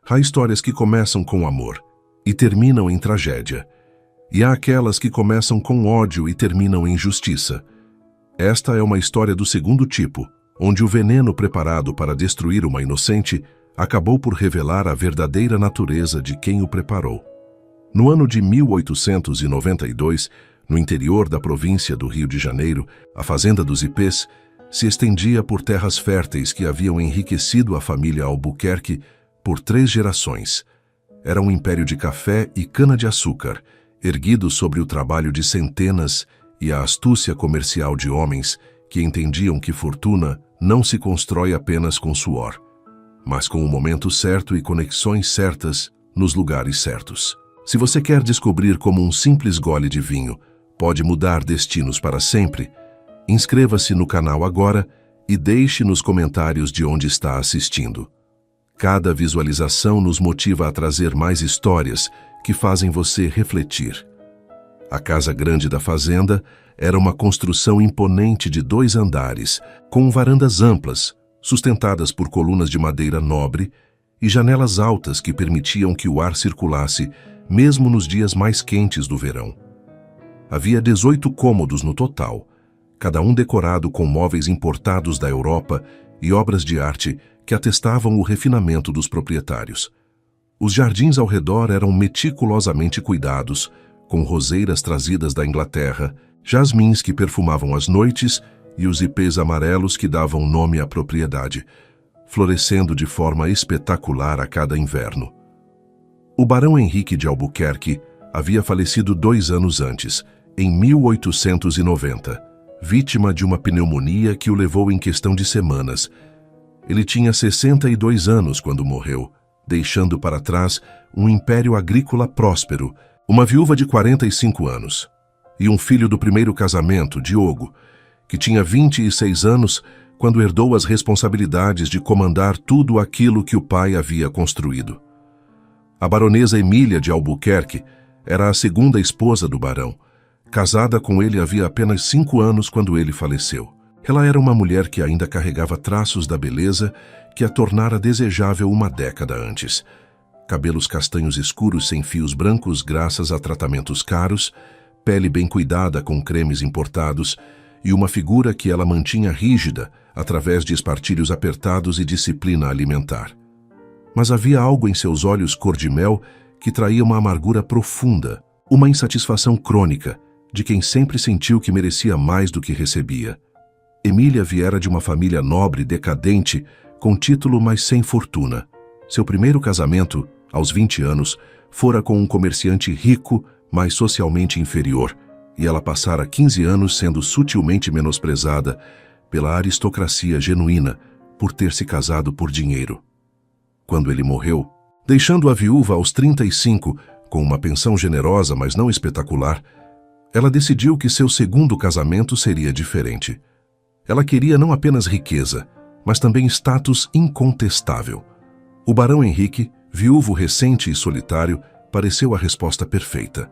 Há histórias que começam com amor e terminam em tragédia. E há aquelas que começam com ódio e terminam em justiça. Esta é uma história do segundo tipo, onde o veneno preparado para destruir uma inocente acabou por revelar a verdadeira natureza de quem o preparou. No ano de 1892, no interior da província do Rio de Janeiro, a fazenda dos Ipês se estendia por terras férteis que haviam enriquecido a família Albuquerque por 3 gerações. Era um império de café e cana-de-açúcar, erguido sobre o trabalho de centenas e a astúcia comercial de homens que entendiam que fortuna não se constrói apenas com suor, mas com o momento certo e conexões certas nos lugares certos. Se você quer descobrir como um simples gole de vinho pode mudar destinos para sempre, inscreva-se no canal agora e deixe nos comentários de onde está assistindo. Cada visualização nos motiva a trazer mais histórias que fazem você refletir. A casa grande da fazenda era uma construção imponente de 2 andares, com varandas amplas, sustentadas por colunas de madeira nobre e janelas altas que permitiam que o ar circulasse mesmo nos dias mais quentes do verão. Havia 18 cômodos no total, cada um decorado com móveis importados da Europa e obras de arte que atestavam o refinamento dos proprietários. Os jardins ao redor eram meticulosamente cuidados, com roseiras trazidas da Inglaterra, jasmins que perfumavam as noites e os ipês amarelos que davam nome à propriedade, florescendo de forma espetacular a cada inverno. O barão Henrique de Albuquerque havia falecido 2 anos antes, em 1890, vítima de uma pneumonia que o levou em questão de semanas. Ele tinha 62 anos quando morreu, deixando para trás um império agrícola próspero, uma viúva de 45 anos, e um filho do primeiro casamento, Diogo, que tinha 26 anos quando herdou as responsabilidades de comandar tudo aquilo que o pai havia construído. A baronesa Emília de Albuquerque era a segunda esposa do barão. Casada com ele havia apenas 5 anos quando ele faleceu. Ela era uma mulher que ainda carregava traços da beleza que a tornara desejável uma década antes. Cabelos castanhos escuros sem fios brancos graças a tratamentos caros, pele bem cuidada com cremes importados e uma figura que ela mantinha rígida através de espartilhos apertados e disciplina alimentar. Mas havia algo em seus olhos cor-de-mel que traía uma amargura profunda, uma insatisfação crônica de quem sempre sentiu que merecia mais do que recebia. Emília viera de uma família nobre decadente, com título mas sem fortuna. Seu primeiro casamento, aos 20 anos, fora com um comerciante rico, mas socialmente inferior, e ela passara 15 anos sendo sutilmente menosprezada pela aristocracia genuína por ter se casado por dinheiro. Quando ele morreu, deixando a viúva aos 35, com uma pensão generosa mas não espetacular, ela decidiu que seu segundo casamento seria diferente. Ela queria não apenas riqueza, mas também status incontestável. O barão Henrique, viúvo recente e solitário, pareceu a resposta perfeita.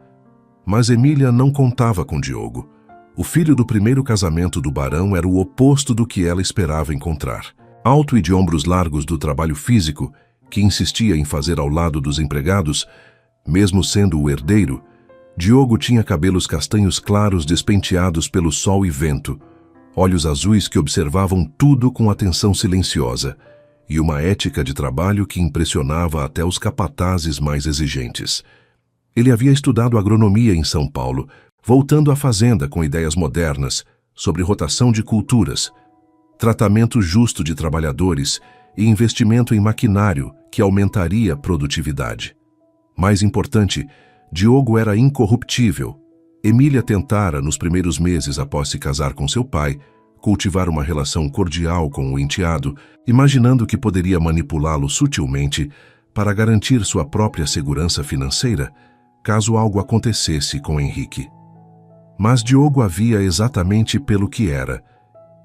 Mas Emília não contava com Diogo. O filho do primeiro casamento do barão era o oposto do que ela esperava encontrar. Alto e de ombros largos do trabalho físico, que insistia em fazer ao lado dos empregados, mesmo sendo o herdeiro, Diogo tinha cabelos castanhos claros despenteados pelo sol e vento, olhos azuis que observavam tudo com atenção silenciosa e uma ética de trabalho que impressionava até os capatazes mais exigentes. Ele havia estudado agronomia em São Paulo, voltando à fazenda com ideias modernas sobre rotação de culturas, tratamento justo de trabalhadores e investimento em maquinário que aumentaria a produtividade. Mais importante, Diogo era incorruptível. Emília tentara, nos primeiros meses após se casar com seu pai, cultivar uma relação cordial com o enteado, imaginando que poderia manipulá-lo sutilmente para garantir sua própria segurança financeira, caso algo acontecesse com Henrique. Mas Diogo a via exatamente pelo que era,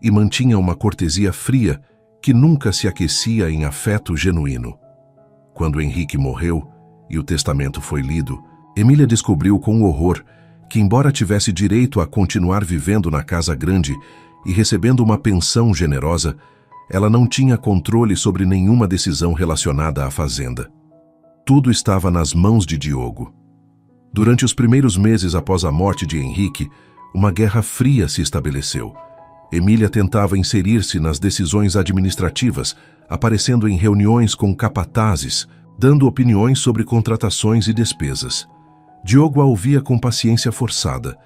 e mantinha uma cortesia fria que nunca se aquecia em afeto genuíno. Quando Henrique morreu e o testamento foi lido, Emília descobriu com horror que, embora tivesse direito a continuar vivendo na casa grande e recebendo uma pensão generosa, ela não tinha controle sobre nenhuma decisão relacionada à fazenda. Tudo estava nas mãos de Diogo. Durante os primeiros meses após a morte de Henrique, uma guerra fria se estabeleceu. Emília tentava inserir-se nas decisões administrativas, aparecendo em reuniões com capatazes, dando opiniões sobre contratações e despesas. Diogo a ouvia com paciência forçada,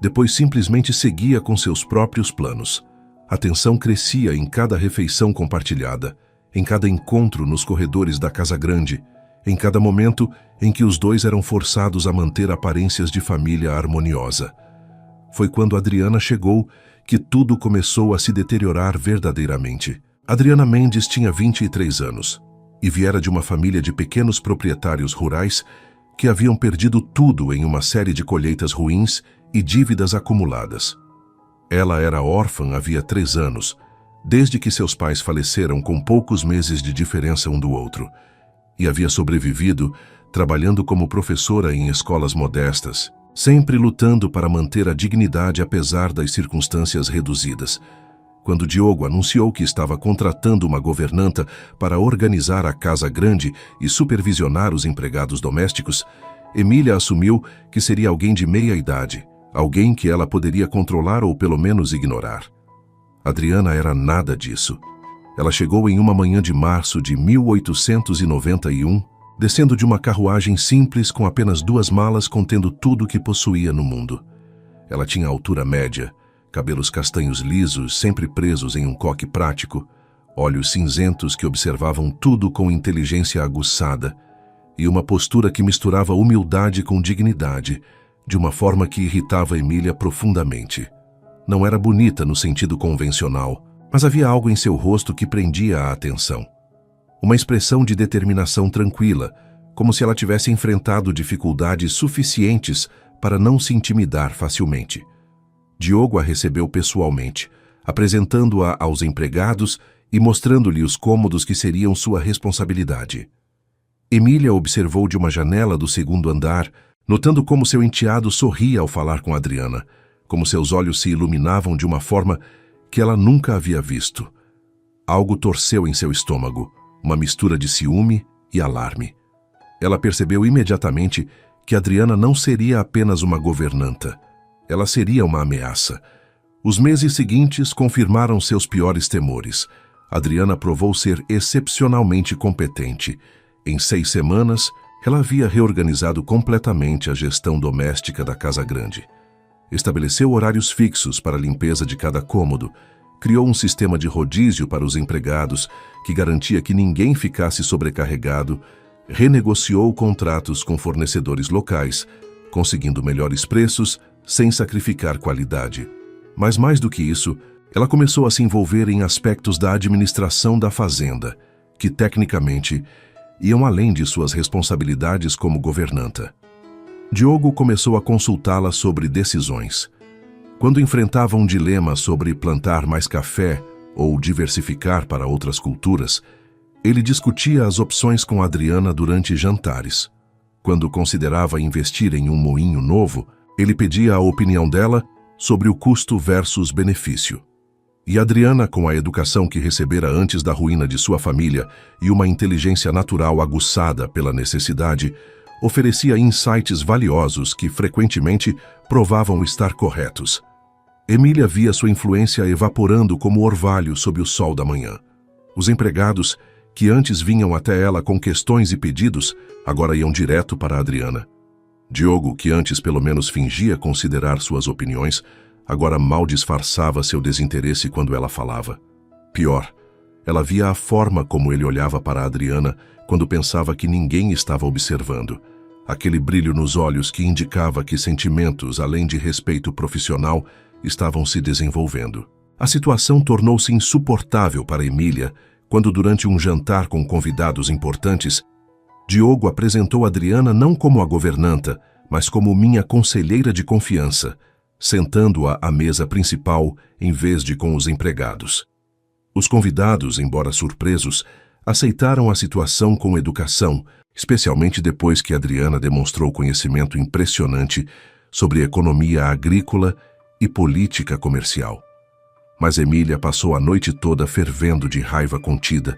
depois simplesmente seguia com seus próprios planos. A tensão crescia em cada refeição compartilhada, em cada encontro nos corredores da Casa Grande, em cada momento em que os dois eram forçados a manter aparências de família harmoniosa. Foi quando Adriana chegou que tudo começou a se deteriorar verdadeiramente. Adriana Mendes tinha 23 anos e viera de uma família de pequenos proprietários rurais que haviam perdido tudo em uma série de colheitas ruins e dívidas acumuladas. Ela era órfã havia 3 anos, desde que seus pais faleceram com poucos meses de diferença um do outro, e havia sobrevivido trabalhando como professora em escolas modestas, sempre lutando para manter a dignidade apesar das circunstâncias reduzidas. Quando Diogo anunciou que estava contratando uma governanta para organizar a Casa Grande e supervisionar os empregados domésticos, Emília assumiu que seria alguém de meia idade, alguém que ela poderia controlar ou pelo menos ignorar. Adriana era nada disso. Ela chegou em uma manhã de março de 1891, descendo de uma carruagem simples com apenas 2 malas contendo tudo o que possuía no mundo. Ela tinha altura média, cabelos castanhos lisos, sempre presos em um coque prático, olhos cinzentos que observavam tudo com inteligência aguçada e uma postura que misturava humildade com dignidade, de uma forma que irritava Emília profundamente. Não era bonita no sentido convencional, mas havia algo em seu rosto que prendia a atenção. Uma expressão de determinação tranquila, como se ela tivesse enfrentado dificuldades suficientes para não se intimidar facilmente. Diogo a recebeu pessoalmente, apresentando-a aos empregados e mostrando-lhe os cômodos que seriam sua responsabilidade. Emília observou de uma janela do 2º andar, notando como seu enteado sorria ao falar com Adriana, como seus olhos se iluminavam de uma forma que ela nunca havia visto. Algo torceu em seu estômago, uma mistura de ciúme e alarme. Ela percebeu imediatamente que Adriana não seria apenas uma governanta. Ela seria uma ameaça. Os meses seguintes confirmaram seus piores temores. Adriana provou ser excepcionalmente competente. Em 6 semanas, ela havia reorganizado completamente a gestão doméstica da Casa Grande. Estabeleceu horários fixos para a limpeza de cada cômodo, criou um sistema de rodízio para os empregados que garantia que ninguém ficasse sobrecarregado, renegociou contratos com fornecedores locais, conseguindo melhores preços sem sacrificar qualidade. Mas mais do que isso, ela começou a se envolver em aspectos da administração da fazenda, que tecnicamente iam além de suas responsabilidades como governanta. Diogo começou a consultá-la sobre decisões. Quando enfrentava um dilema sobre plantar mais café ou diversificar para outras culturas, ele discutia as opções com Adriana durante jantares. Quando considerava investir em um moinho novo, ele pedia a opinião dela sobre o custo versus benefício. E Adriana, com a educação que recebera antes da ruína de sua família e uma inteligência natural aguçada pela necessidade, oferecia insights valiosos que frequentemente provavam estar corretos. Emília via sua influência evaporando como orvalho sob o sol da manhã. Os empregados, que antes vinham até ela com questões e pedidos, agora iam direto para Adriana. Diogo, que antes pelo menos fingia considerar suas opiniões, agora mal disfarçava seu desinteresse quando ela falava. Pior, ela via a forma como ele olhava para Adriana quando pensava que ninguém estava observando. Aquele brilho nos olhos que indicava que sentimentos, além de respeito profissional, estavam se desenvolvendo. A situação tornou-se insuportável para Emília quando, durante um jantar com convidados importantes, Diogo apresentou Adriana não como a governanta, mas como minha conselheira de confiança, sentando-a à mesa principal em vez de com os empregados. Os convidados, embora surpresos, aceitaram a situação com educação, especialmente depois que Adriana demonstrou conhecimento impressionante sobre economia agrícola e política comercial. Mas Emília passou a noite toda fervendo de raiva contida,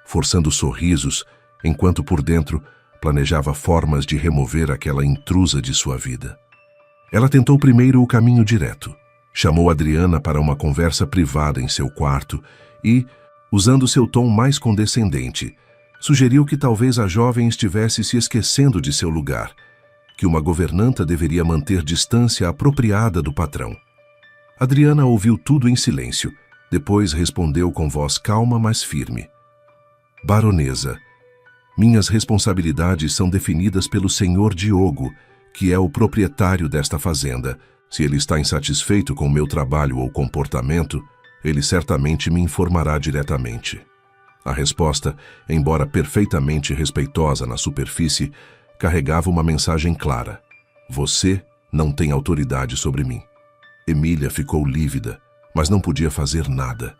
forçando sorrisos, enquanto por dentro Planejava formas de remover aquela intrusa de sua vida. Ela tentou primeiro o caminho direto. Chamou Adriana para uma conversa privada em seu quarto e, usando seu tom mais condescendente, sugeriu que talvez a jovem estivesse se esquecendo de seu lugar, que uma governanta deveria manter distância apropriada do patrão. Adriana ouviu tudo em silêncio, depois respondeu com voz calma, mas firme. Baronesa, minhas responsabilidades são definidas pelo senhor Diogo, que é o proprietário desta fazenda. Se ele está insatisfeito com meu trabalho ou comportamento, ele certamente me informará diretamente. A resposta, embora perfeitamente respeitosa na superfície, carregava uma mensagem clara. Você não tem autoridade sobre mim. Emília ficou lívida, mas não podia fazer nada.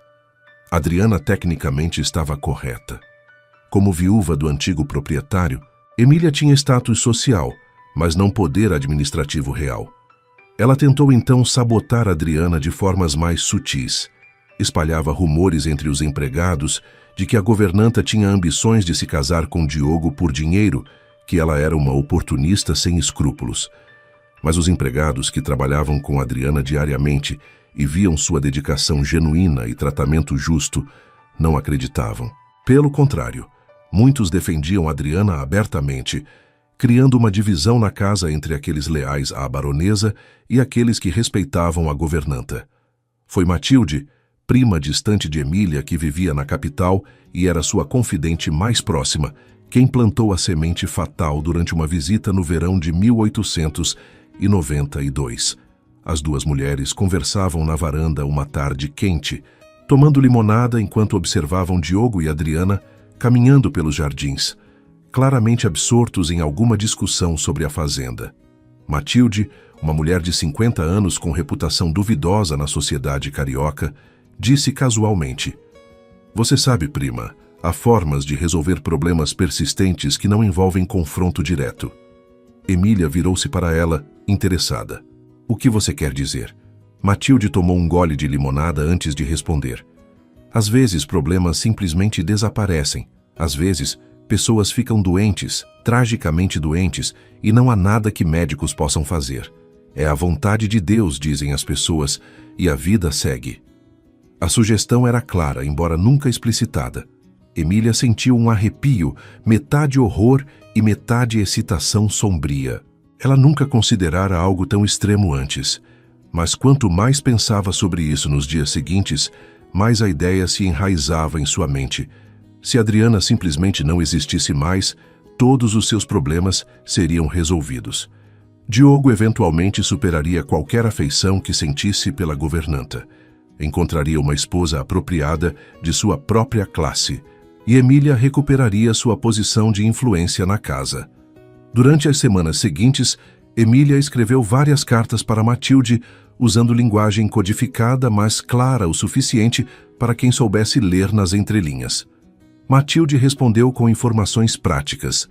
Adriana tecnicamente estava correta. Como viúva do antigo proprietário, Emília tinha status social, mas não poder administrativo real. Ela tentou então sabotar Adriana de formas mais sutis. Espalhava rumores entre os empregados de que a governanta tinha ambições de se casar com Diogo por dinheiro, que ela era uma oportunista sem escrúpulos. Mas os empregados que trabalhavam com Adriana diariamente e viam sua dedicação genuína e tratamento justo não acreditavam. Pelo contrário, muitos defendiam Adriana abertamente, criando uma divisão na casa entre aqueles leais à baronesa e aqueles que respeitavam a governanta. Foi Matilde, prima distante de Emília, que vivia na capital e era sua confidente mais próxima, quem plantou a semente fatal durante uma visita no verão de 1892. As duas mulheres conversavam na varanda uma tarde quente, tomando limonada enquanto observavam Diogo e Adriana caminhando pelos jardins, claramente absortos em alguma discussão sobre a fazenda. Matilde, uma mulher de 50 anos com reputação duvidosa na sociedade carioca, disse casualmente: "Você sabe, prima, há formas de resolver problemas persistentes que não envolvem confronto direto." Emília virou-se para ela, interessada. "O que você quer dizer?" Matilde tomou um gole de limonada antes de responder. "Às vezes problemas simplesmente desaparecem. Às vezes pessoas ficam doentes, tragicamente doentes, e não há nada que médicos possam fazer. É a vontade de Deus, dizem as pessoas, e a vida segue." A sugestão era clara, embora nunca explicitada. Emília sentiu um arrepio, metade horror e metade excitação sombria. Ela nunca considerara algo tão extremo antes, mas quanto mais pensava sobre isso nos dias seguintes, mais a ideia se enraizava em sua mente. Se Adriana simplesmente não existisse mais, todos os seus problemas seriam resolvidos. Diogo eventualmente superaria qualquer afeição que sentisse pela governanta. Encontraria uma esposa apropriada de sua própria classe, e Emília recuperaria sua posição de influência na casa. Durante as semanas seguintes, Emília escreveu várias cartas para Matilde, usando linguagem codificada, mas clara o suficiente para quem soubesse ler nas entrelinhas. Matilde respondeu com informações práticas.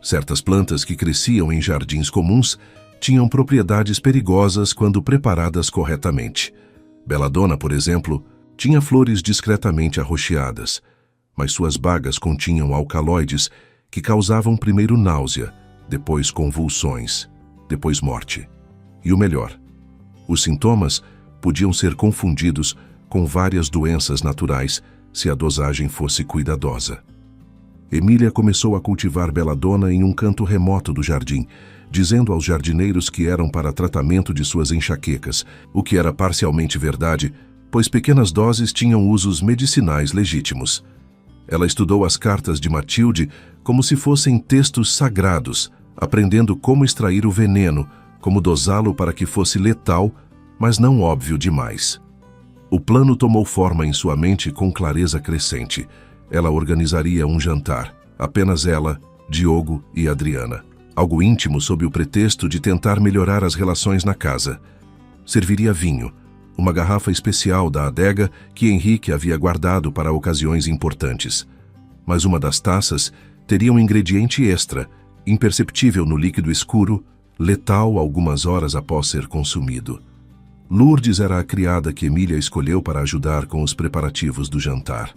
Certas plantas que cresciam em jardins comuns tinham propriedades perigosas quando preparadas corretamente. Belladonna, por exemplo, tinha flores discretamente arroxeadas, mas suas bagas continham alcaloides que causavam primeiro náusea, depois convulsões, depois morte. E o melhor, os sintomas podiam ser confundidos com várias doenças naturais se a dosagem fosse cuidadosa. Emília começou a cultivar belladonna em um canto remoto do jardim, dizendo aos jardineiros que eram para tratamento de suas enxaquecas, o que era parcialmente verdade, pois pequenas doses tinham usos medicinais legítimos. Ela estudou as cartas de Matilde como se fossem textos sagrados, aprendendo como extrair o veneno, como dosá-lo para que fosse letal, mas não óbvio demais. O plano tomou forma em sua mente com clareza crescente. Ela organizaria um jantar, apenas ela, Diogo e Adriana. Algo íntimo sob o pretexto de tentar melhorar as relações na casa. Serviria vinho, uma garrafa especial da adega que Henrique havia guardado para ocasiões importantes. Mas uma das taças teria um ingrediente extra, imperceptível no líquido escuro, letal algumas horas após ser consumido. Lourdes era a criada que Emília escolheu para ajudar com os preparativos do jantar.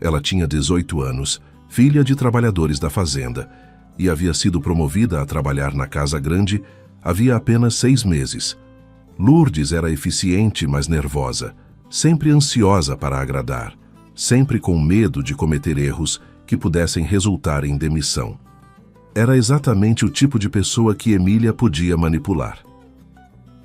Ela tinha 18 anos, filha de trabalhadores da fazenda, e havia sido promovida a trabalhar na casa grande havia apenas 6 meses. Lourdes era eficiente, mas nervosa, sempre ansiosa para agradar, sempre com medo de cometer erros que pudessem resultar em demissão. Era exatamente o tipo de pessoa que Emília podia manipular.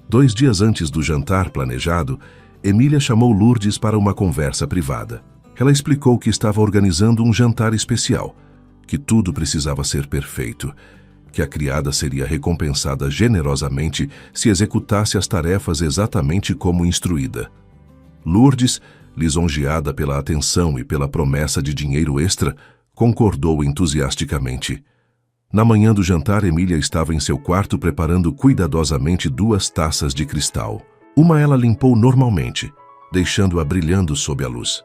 2 dias antes do jantar planejado, Emília chamou Lourdes para uma conversa privada. Ela explicou que estava organizando um jantar especial, que tudo precisava ser perfeito, que a criada seria recompensada generosamente se executasse as tarefas exatamente como instruída. Lourdes, lisonjeada pela atenção e pela promessa de dinheiro extra, concordou entusiasticamente. Na manhã do jantar, Emília estava em seu quarto preparando cuidadosamente 2 taças de cristal. Uma ela limpou normalmente, deixando-a brilhando sob a luz.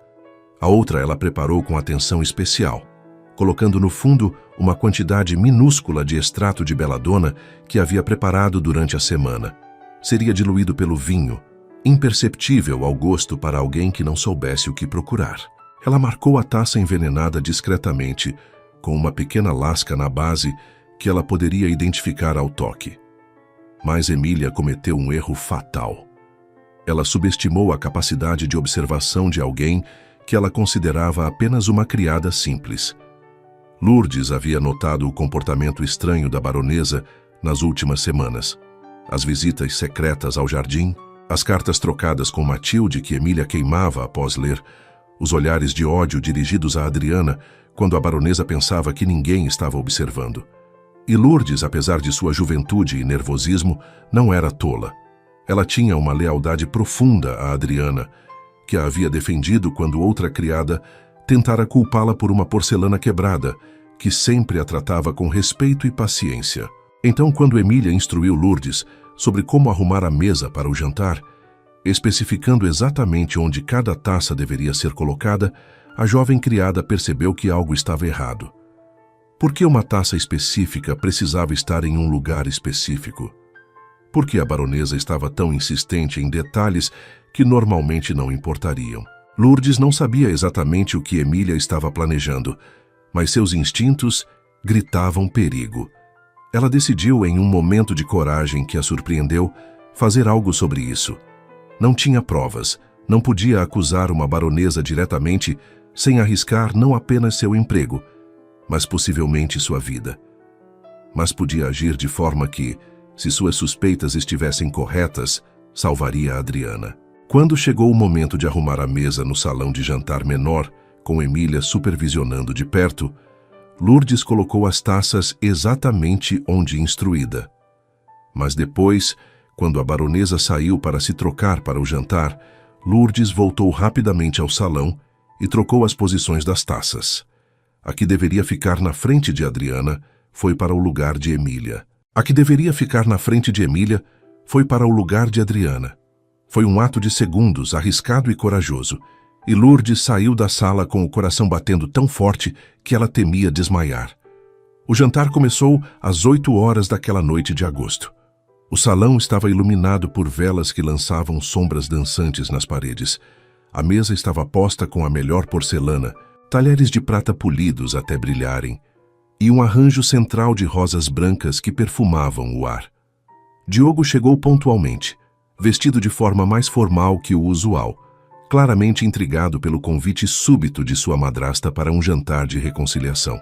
A outra ela preparou com atenção especial, colocando no fundo uma quantidade minúscula de extrato de beladona que havia preparado durante a semana. Seria diluído pelo vinho, imperceptível ao gosto para alguém que não soubesse o que procurar. Ela marcou a taça envenenada discretamente, com uma pequena lasca na base que ela poderia identificar ao toque. Mas Emília cometeu um erro fatal. Ela subestimou a capacidade de observação de alguém que ela considerava apenas uma criada simples. Lourdes havia notado o comportamento estranho da baronesa nas últimas semanas. As visitas secretas ao jardim, as cartas trocadas com Matilde que Emília queimava após ler, os olhares de ódio dirigidos a Adriana quando a baronesa pensava que ninguém estava observando. E Lourdes, apesar de sua juventude e nervosismo, não era tola. Ela tinha uma lealdade profunda a Adriana, que a havia defendido quando outra criada tentara culpá-la por uma porcelana quebrada, que sempre a tratava com respeito e paciência. Então, quando Emília instruiu Lourdes sobre como arrumar a mesa para o jantar, especificando exatamente onde cada taça deveria ser colocada, a jovem criada percebeu que algo estava errado. Por que uma taça específica precisava estar em um lugar específico? Por que a baronesa estava tão insistente em detalhes que normalmente não importariam? Lourdes não sabia exatamente o que Emília estava planejando, mas seus instintos gritavam perigo. Ela decidiu, em um momento de coragem que a surpreendeu, fazer algo sobre isso. Não tinha provas, não podia acusar uma baronesa diretamente sem arriscar não apenas seu emprego, mas possivelmente sua vida. Mas podia agir de forma que, se suas suspeitas estivessem corretas, salvaria a Adriana. Quando chegou o momento de arrumar a mesa no salão de jantar menor, com Emília supervisionando de perto, Lourdes colocou as taças exatamente onde instruída. Mas depois, quando a baronesa saiu para se trocar para o jantar, Lourdes voltou rapidamente ao salão e trocou as posições das taças. A que deveria ficar na frente de Adriana foi para o lugar de Emília. A que deveria ficar na frente de Emília foi para o lugar de Adriana. Foi um ato de segundos, arriscado e corajoso, e Lourdes saiu da sala com o coração batendo tão forte que ela temia desmaiar. O jantar começou às 8 horas daquela noite de agosto. O salão estava iluminado por velas que lançavam sombras dançantes nas paredes. A mesa estava posta com a melhor porcelana, talheres de prata polidos até brilharem, e um arranjo central de rosas brancas que perfumavam o ar. Diogo chegou pontualmente, vestido de forma mais formal que o usual, claramente intrigado pelo convite súbito de sua madrasta para um jantar de reconciliação.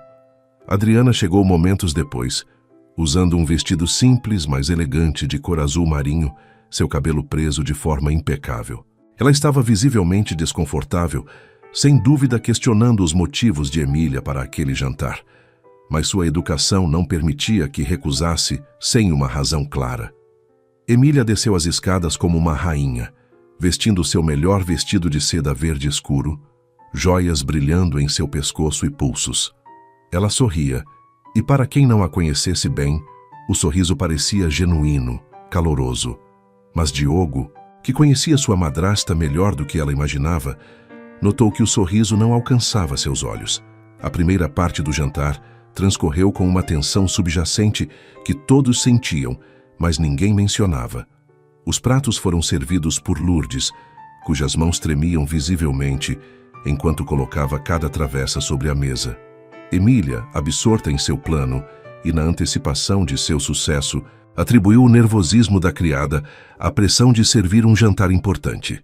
Adriana chegou momentos depois, usando um vestido simples, mas elegante de cor azul marinho, seu cabelo preso de forma impecável. Ela estava visivelmente desconfortável, sem dúvida questionando os motivos de Emília para aquele jantar, mas sua educação não permitia que recusasse sem uma razão clara. Emília desceu as escadas como uma rainha, vestindo seu melhor vestido de seda verde escuro, joias brilhando em seu pescoço e pulsos. Ela sorria, e para quem não a conhecesse bem, o sorriso parecia genuíno, caloroso. Mas Diogo, que conhecia sua madrasta melhor do que ela imaginava, notou que o sorriso não alcançava seus olhos. A primeira parte do jantar transcorreu com uma tensão subjacente que todos sentiam, mas ninguém mencionava. Os pratos foram servidos por Lourdes, cujas mãos tremiam visivelmente enquanto colocava cada travessa sobre a mesa. Emília, absorta em seu plano, e, na antecipação de seu sucesso, atribuiu o nervosismo da criada à pressão de servir um jantar importante.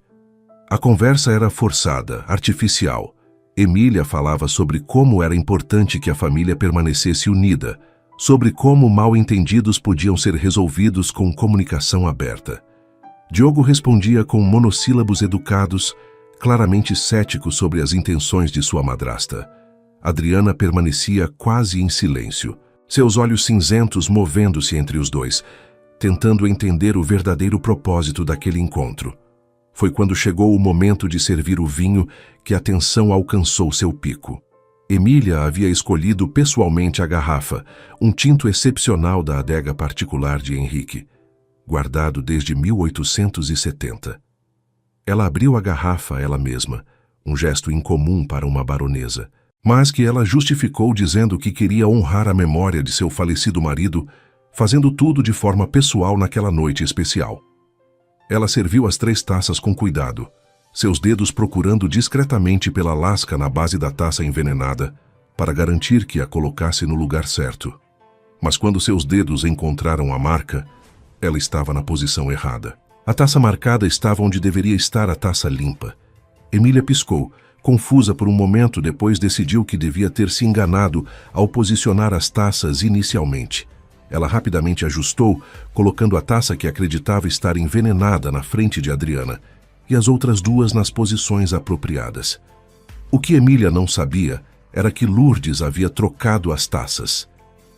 A conversa era forçada, artificial. Emília falava sobre como era importante que a família permanecesse unida, sobre como mal-entendidos podiam ser resolvidos com comunicação aberta. Diogo respondia com monossílabos educados, claramente cético sobre as intenções de sua madrasta. Adriana permanecia quase em silêncio, seus olhos cinzentos movendo-se entre os dois, tentando entender o verdadeiro propósito daquele encontro. Foi quando chegou o momento de servir o vinho que a tensão alcançou seu pico. Emília havia escolhido pessoalmente a garrafa, um tinto excepcional da adega particular de Henrique, guardado desde 1870. Ela abriu a garrafa ela mesma, um gesto incomum para uma baronesa, mas que ela justificou dizendo que queria honrar a memória de seu falecido marido, fazendo tudo de forma pessoal naquela noite especial. Ela serviu as 3 taças com cuidado, seus dedos procurando discretamente pela lasca na base da taça envenenada, para garantir que a colocasse no lugar certo. Mas quando seus dedos encontraram a marca, ela estava na posição errada. A taça marcada estava onde deveria estar a taça limpa. Emília piscou, confusa por um momento, depois decidiu que devia ter se enganado ao posicionar as taças inicialmente. Ela rapidamente ajustou, colocando a taça que acreditava estar envenenada na frente de Adriana, e as outras 2 nas posições apropriadas. O que Emília não sabia era que Lourdes havia trocado as taças.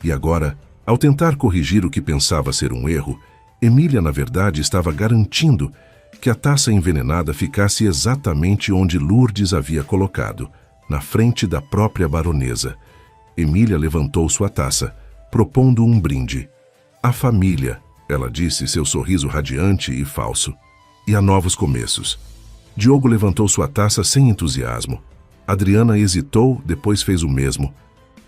E agora, ao tentar corrigir o que pensava ser um erro, Emília, na verdade, estava garantindo que a taça envenenada ficasse exatamente onde Lourdes havia colocado, na frente da própria baronesa. Emília levantou sua taça, propondo um brinde. "A família", ela disse, seu sorriso radiante e falso. "E a novos começos." Diogo levantou sua taça sem entusiasmo. Adriana hesitou, depois fez o mesmo,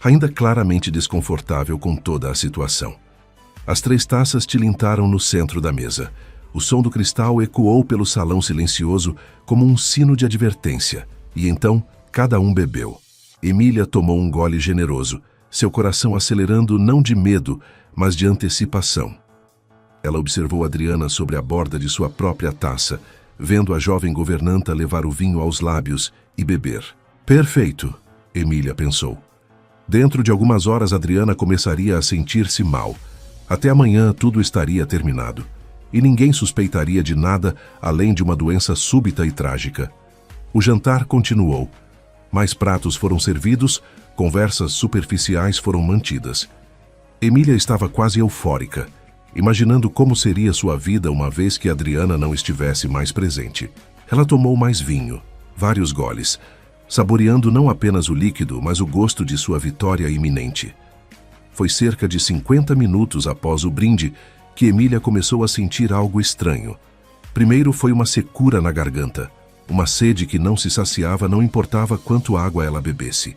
ainda claramente desconfortável com toda a situação. As 3 taças tilintaram no centro da mesa. O som do cristal ecoou pelo salão silencioso como um sino de advertência, e então cada um bebeu. Emília tomou um gole generoso, seu coração acelerando não de medo, mas de antecipação. Ela observou Adriana sobre a borda de sua própria taça, vendo a jovem governanta levar o vinho aos lábios e beber. Perfeito, Emília pensou. Dentro de algumas horas Adriana começaria a sentir-se mal. Até amanhã tudo estaria terminado. E ninguém suspeitaria de nada além de uma doença súbita e trágica. O jantar continuou. Mais pratos foram servidos, conversas superficiais foram mantidas. Emília estava quase eufórica, imaginando como seria sua vida uma vez que Adriana não estivesse mais presente. Ela tomou mais vinho, vários goles, saboreando não apenas o líquido, mas o gosto de sua vitória iminente. Foi cerca de 50 minutos após o brinde que Emília começou a sentir algo estranho. Primeiro foi uma secura na garganta, uma sede que não se saciava, não importava quanto água ela bebesse.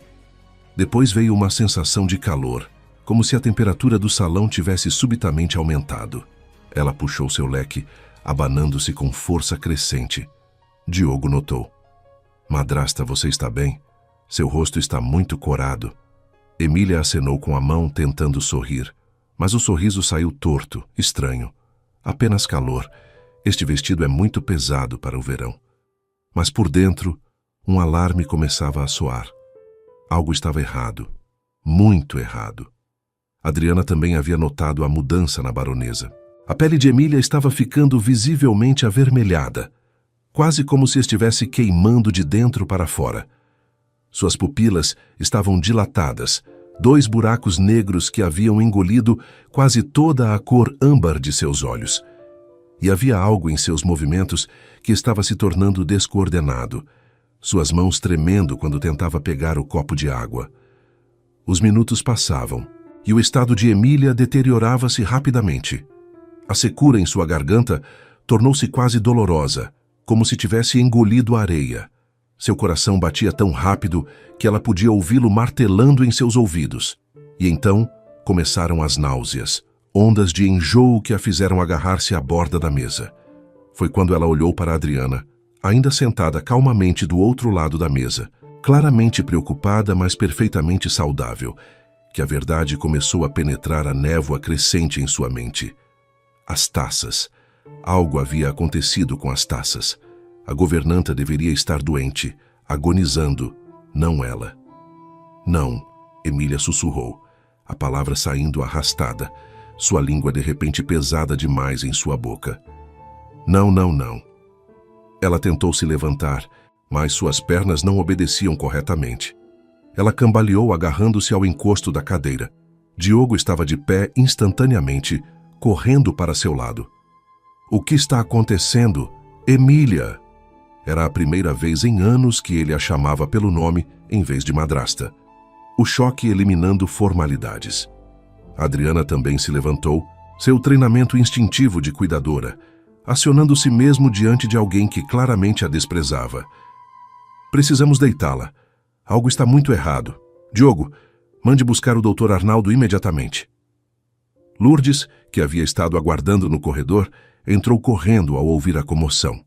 Depois veio uma sensação de calor, como se a temperatura do salão tivesse subitamente aumentado. Ela puxou seu leque, abanando-se com força crescente. Diogo notou. "Madrasta, você está bem? Seu rosto está muito corado." Emília acenou com a mão, tentando sorrir, mas o sorriso saiu torto, estranho. Apenas calor. Este vestido é muito pesado para o verão. Mas por dentro, um alarme começava a soar. Algo estava errado. Muito errado. Adriana também havia notado a mudança na baronesa. A pele de Emília estava ficando visivelmente avermelhada, quase como se estivesse queimando de dentro para fora. Suas pupilas estavam dilatadas, 2 buracos negros que haviam engolido quase toda a cor âmbar de seus olhos. E havia algo em seus movimentos que estava se tornando descoordenado, suas mãos tremendo quando tentava pegar o copo de água. Os minutos passavam, e o estado de Emília deteriorava-se rapidamente. A secura em sua garganta tornou-se quase dolorosa, como se tivesse engolido areia. Seu coração batia tão rápido que ela podia ouvi-lo martelando em seus ouvidos. E então começaram as náuseas, ondas de enjoo que a fizeram agarrar-se à borda da mesa. Foi quando ela olhou para Adriana, ainda sentada calmamente do outro lado da mesa, claramente preocupada, mas perfeitamente saudável, que a verdade começou a penetrar a névoa crescente em sua mente. As taças. Algo havia acontecido com as taças. A governanta deveria estar doente, agonizando, não ela. Não, Emília sussurrou, a palavra saindo arrastada, sua língua de repente pesada demais em sua boca. Não, não, não. Ela tentou se levantar, mas suas pernas não obedeciam corretamente. Ela cambaleou agarrando-se ao encosto da cadeira. Diogo estava de pé instantaneamente, correndo para seu lado. O que está acontecendo? Emília! Era a primeira vez em anos que ele a chamava pelo nome em vez de madrasta. O choque eliminando formalidades. Adriana também se levantou, seu treinamento instintivo de cuidadora, acionando-se mesmo diante de alguém que claramente a desprezava. Precisamos deitá-la. Algo está muito errado. Diogo, mande buscar o Dr. Arnaldo imediatamente. Lourdes, que havia estado aguardando no corredor, entrou correndo ao ouvir a comoção.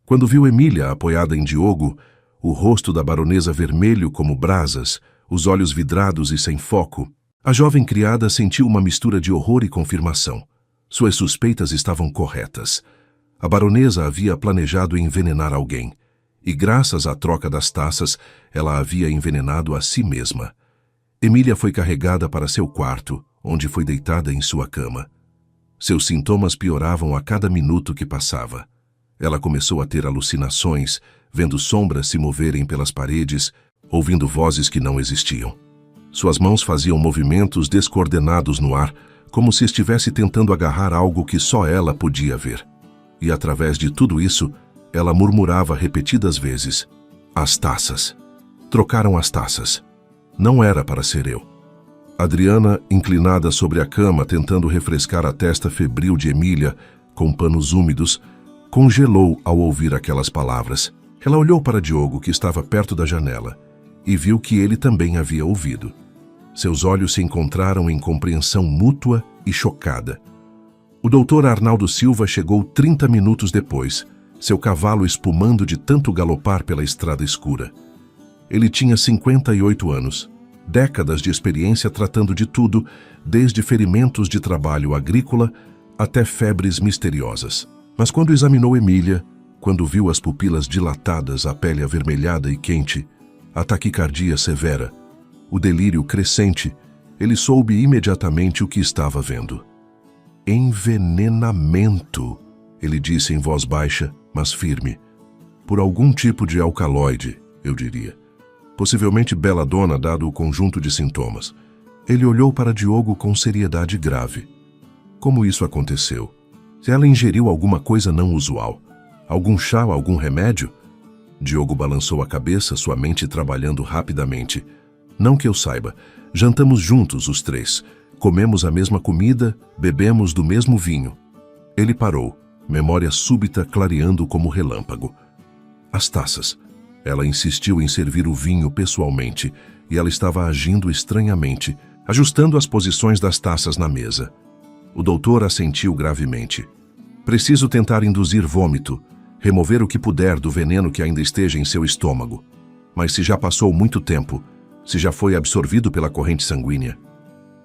Quando viu Emília apoiada em Diogo, o rosto da baronesa vermelho como brasas, os olhos vidrados e sem foco, a jovem criada sentiu uma mistura de horror e confirmação. Suas suspeitas estavam corretas. A baronesa havia planejado envenenar alguém, e graças à troca das taças, ela havia envenenado a si mesma. Emília foi carregada para seu quarto, onde foi deitada em sua cama. Seus sintomas pioravam a cada minuto que passava. Ela começou a ter alucinações, vendo sombras se moverem pelas paredes, ouvindo vozes que não existiam. Suas mãos faziam movimentos descoordenados no ar, como se estivesse tentando agarrar algo que só ela podia ver. E através de tudo isso, ela murmurava repetidas vezes: as taças. Trocaram as taças. Não era para ser eu. Adriana, inclinada sobre a cama, tentando refrescar a testa febril de Emília, com panos úmidos, congelou ao ouvir aquelas palavras. Ela olhou para Diogo, que estava perto da janela, e viu que ele também havia ouvido. Seus olhos se encontraram em compreensão mútua e chocada. O Dr. Arnaldo Silva chegou 30 minutos depois, seu cavalo espumando de tanto galopar pela estrada escura. Ele tinha 58 anos, décadas de experiência tratando de tudo, desde ferimentos de trabalho agrícola até febres misteriosas. Mas quando examinou Emília, quando viu as pupilas dilatadas, a pele avermelhada e quente, a taquicardia severa, o delírio crescente, ele soube imediatamente o que estava vendo. Envenenamento, ele disse em voz baixa, mas firme. Por algum tipo de alcaloide, eu diria. Possivelmente beladona, dado o conjunto de sintomas. Ele olhou para Diogo com seriedade grave. Como isso aconteceu? Se ela ingeriu alguma coisa não usual? Algum chá, algum remédio? Diogo balançou a cabeça, sua mente trabalhando rapidamente. Não que eu saiba. Jantamos juntos, os três. Comemos a mesma comida, bebemos do mesmo vinho. Ele parou, memória súbita clareando como relâmpago. As taças. Ela insistiu em servir o vinho pessoalmente, e ela estava agindo estranhamente, ajustando as posições das taças na mesa. O doutor assentiu gravemente. Preciso tentar induzir vômito, remover o que puder do veneno que ainda esteja em seu estômago. Mas se já passou muito tempo, se já foi absorvido pela corrente sanguínea.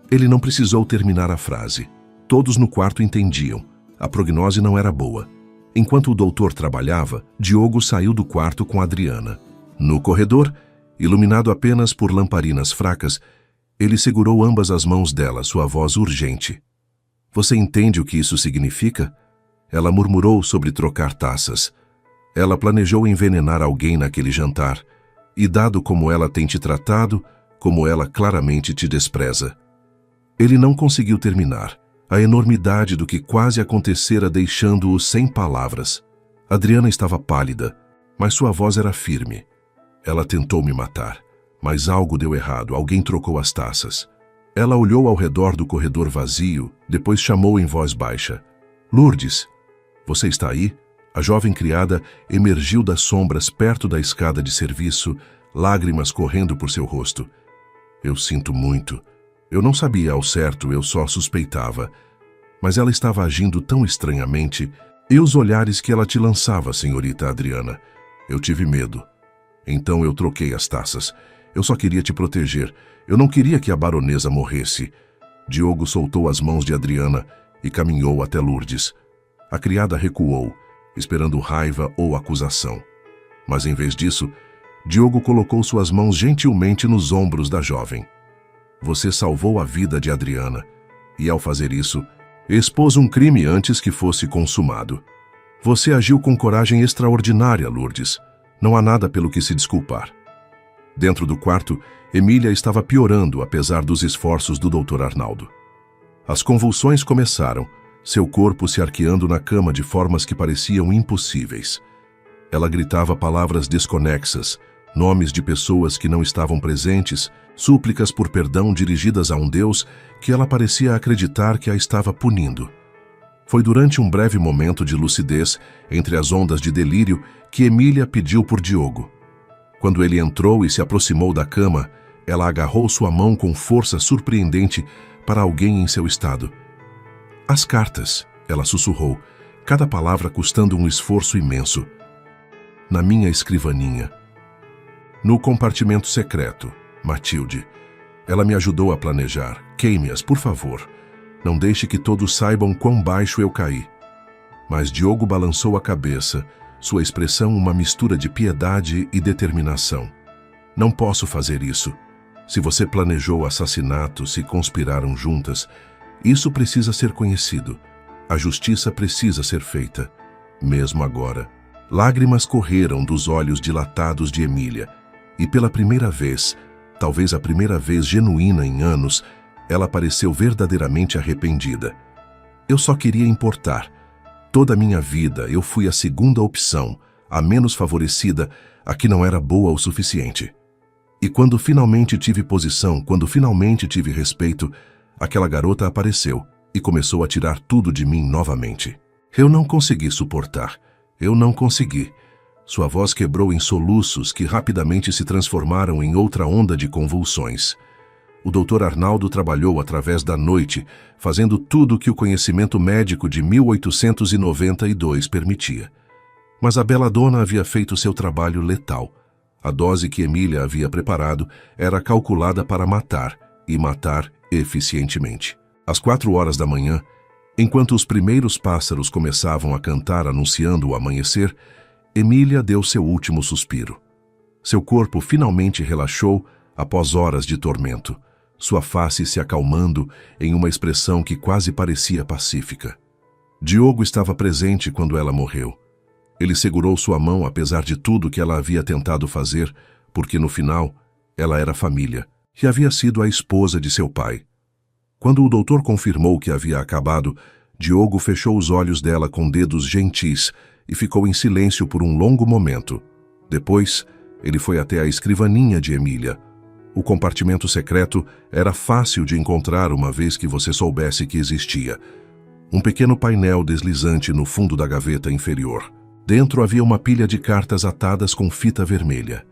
Ele não precisou terminar a frase. Todos no quarto entendiam. A prognose não era boa. Enquanto o doutor trabalhava, Diogo saiu do quarto com Adriana. No corredor, iluminado apenas por lamparinas fracas, ele segurou ambas as mãos dela, sua voz urgente. Você entende o que isso significa? Ela murmurou sobre trocar taças. Ela planejou envenenar alguém naquele jantar. E dado como ela tem te tratado, como ela claramente te despreza. Ele não conseguiu terminar. A enormidade do que quase acontecera deixando-o sem palavras. Adriana estava pálida, mas sua voz era firme. Ela tentou me matar, mas algo deu errado, alguém trocou as taças. Ela olhou ao redor do corredor vazio, depois chamou em voz baixa. Lourdes, você está aí? A jovem criada emergiu das sombras perto da escada de serviço, lágrimas correndo por seu rosto. Eu sinto muito. Eu não sabia ao certo, eu só suspeitava. Mas ela estava agindo tão estranhamente, e os olhares que ela te lançava, senhorita Adriana. Eu tive medo. Então eu troquei as taças. Eu só queria te proteger. Eu não queria que a baronesa morresse. Diogo soltou as mãos de Adriana e caminhou até Lourdes. A criada recuou, esperando raiva ou acusação. Mas em vez disso, Diogo colocou suas mãos gentilmente nos ombros da jovem. Você salvou a vida de Adriana e, ao fazer isso, expôs um crime antes que fosse consumado. Você agiu com coragem extraordinária, Lourdes. Não há nada pelo que se desculpar. Dentro do quarto, Emília estava piorando apesar dos esforços do Dr. Arnaldo. As convulsões começaram, seu corpo se arqueando na cama de formas que pareciam impossíveis. Ela gritava palavras desconexas, nomes de pessoas que não estavam presentes, súplicas por perdão dirigidas a um Deus que ela parecia acreditar que a estava punindo. Foi durante um breve momento de lucidez, entre as ondas de delírio, que Emília pediu por Diogo. Quando ele entrou e se aproximou da cama, ela agarrou sua mão com força surpreendente para alguém em seu estado. As cartas, ela sussurrou, cada palavra custando um esforço imenso. Na minha escrivaninha. No compartimento secreto, Matilde. Ela me ajudou a planejar. Queime-as, por favor. Não deixe que todos saibam quão baixo eu caí. Mas Diogo balançou a cabeça, sua expressão uma mistura de piedade e determinação. Não posso fazer isso. Se você planejou o assassinato, se conspiraram juntas, isso precisa ser conhecido. A justiça precisa ser feita. Mesmo agora. Lágrimas correram dos olhos dilatados de Emília, e pela primeira vez, talvez a primeira vez genuína em anos, ela pareceu verdadeiramente arrependida. Eu só queria importar. Toda a minha vida eu fui a segunda opção, a menos favorecida, a que não era boa o suficiente. E quando finalmente tive posição, quando finalmente tive respeito, aquela garota apareceu e começou a tirar tudo de mim novamente. Eu não consegui suportar. Eu não consegui. Sua voz quebrou em soluços que rapidamente se transformaram em outra onda de convulsões. O Dr. Arnaldo trabalhou através da noite, fazendo tudo o que o conhecimento médico de 1892 permitia. Mas a belladona havia feito seu trabalho letal. A dose que Emília havia preparado era calculada para matar, e matar eficientemente. Às 4 horas da manhã, enquanto os primeiros pássaros começavam a cantar anunciando o amanhecer, Emília deu seu último suspiro. Seu corpo finalmente relaxou após horas de tormento, sua face se acalmando em uma expressão que quase parecia pacífica. Diogo estava presente quando ela morreu. Ele segurou sua mão apesar de tudo que ela havia tentado fazer, porque no final, ela era família, e havia sido a esposa de seu pai. Quando o doutor confirmou que havia acabado, Diogo fechou os olhos dela com dedos gentis e ficou em silêncio por um longo momento. Depois, ele foi até a escrivaninha de Emília. O compartimento secreto era fácil de encontrar uma vez que você soubesse que existia. Um pequeno painel deslizante no fundo da gaveta inferior. Dentro havia uma pilha de cartas atadas com fita vermelha.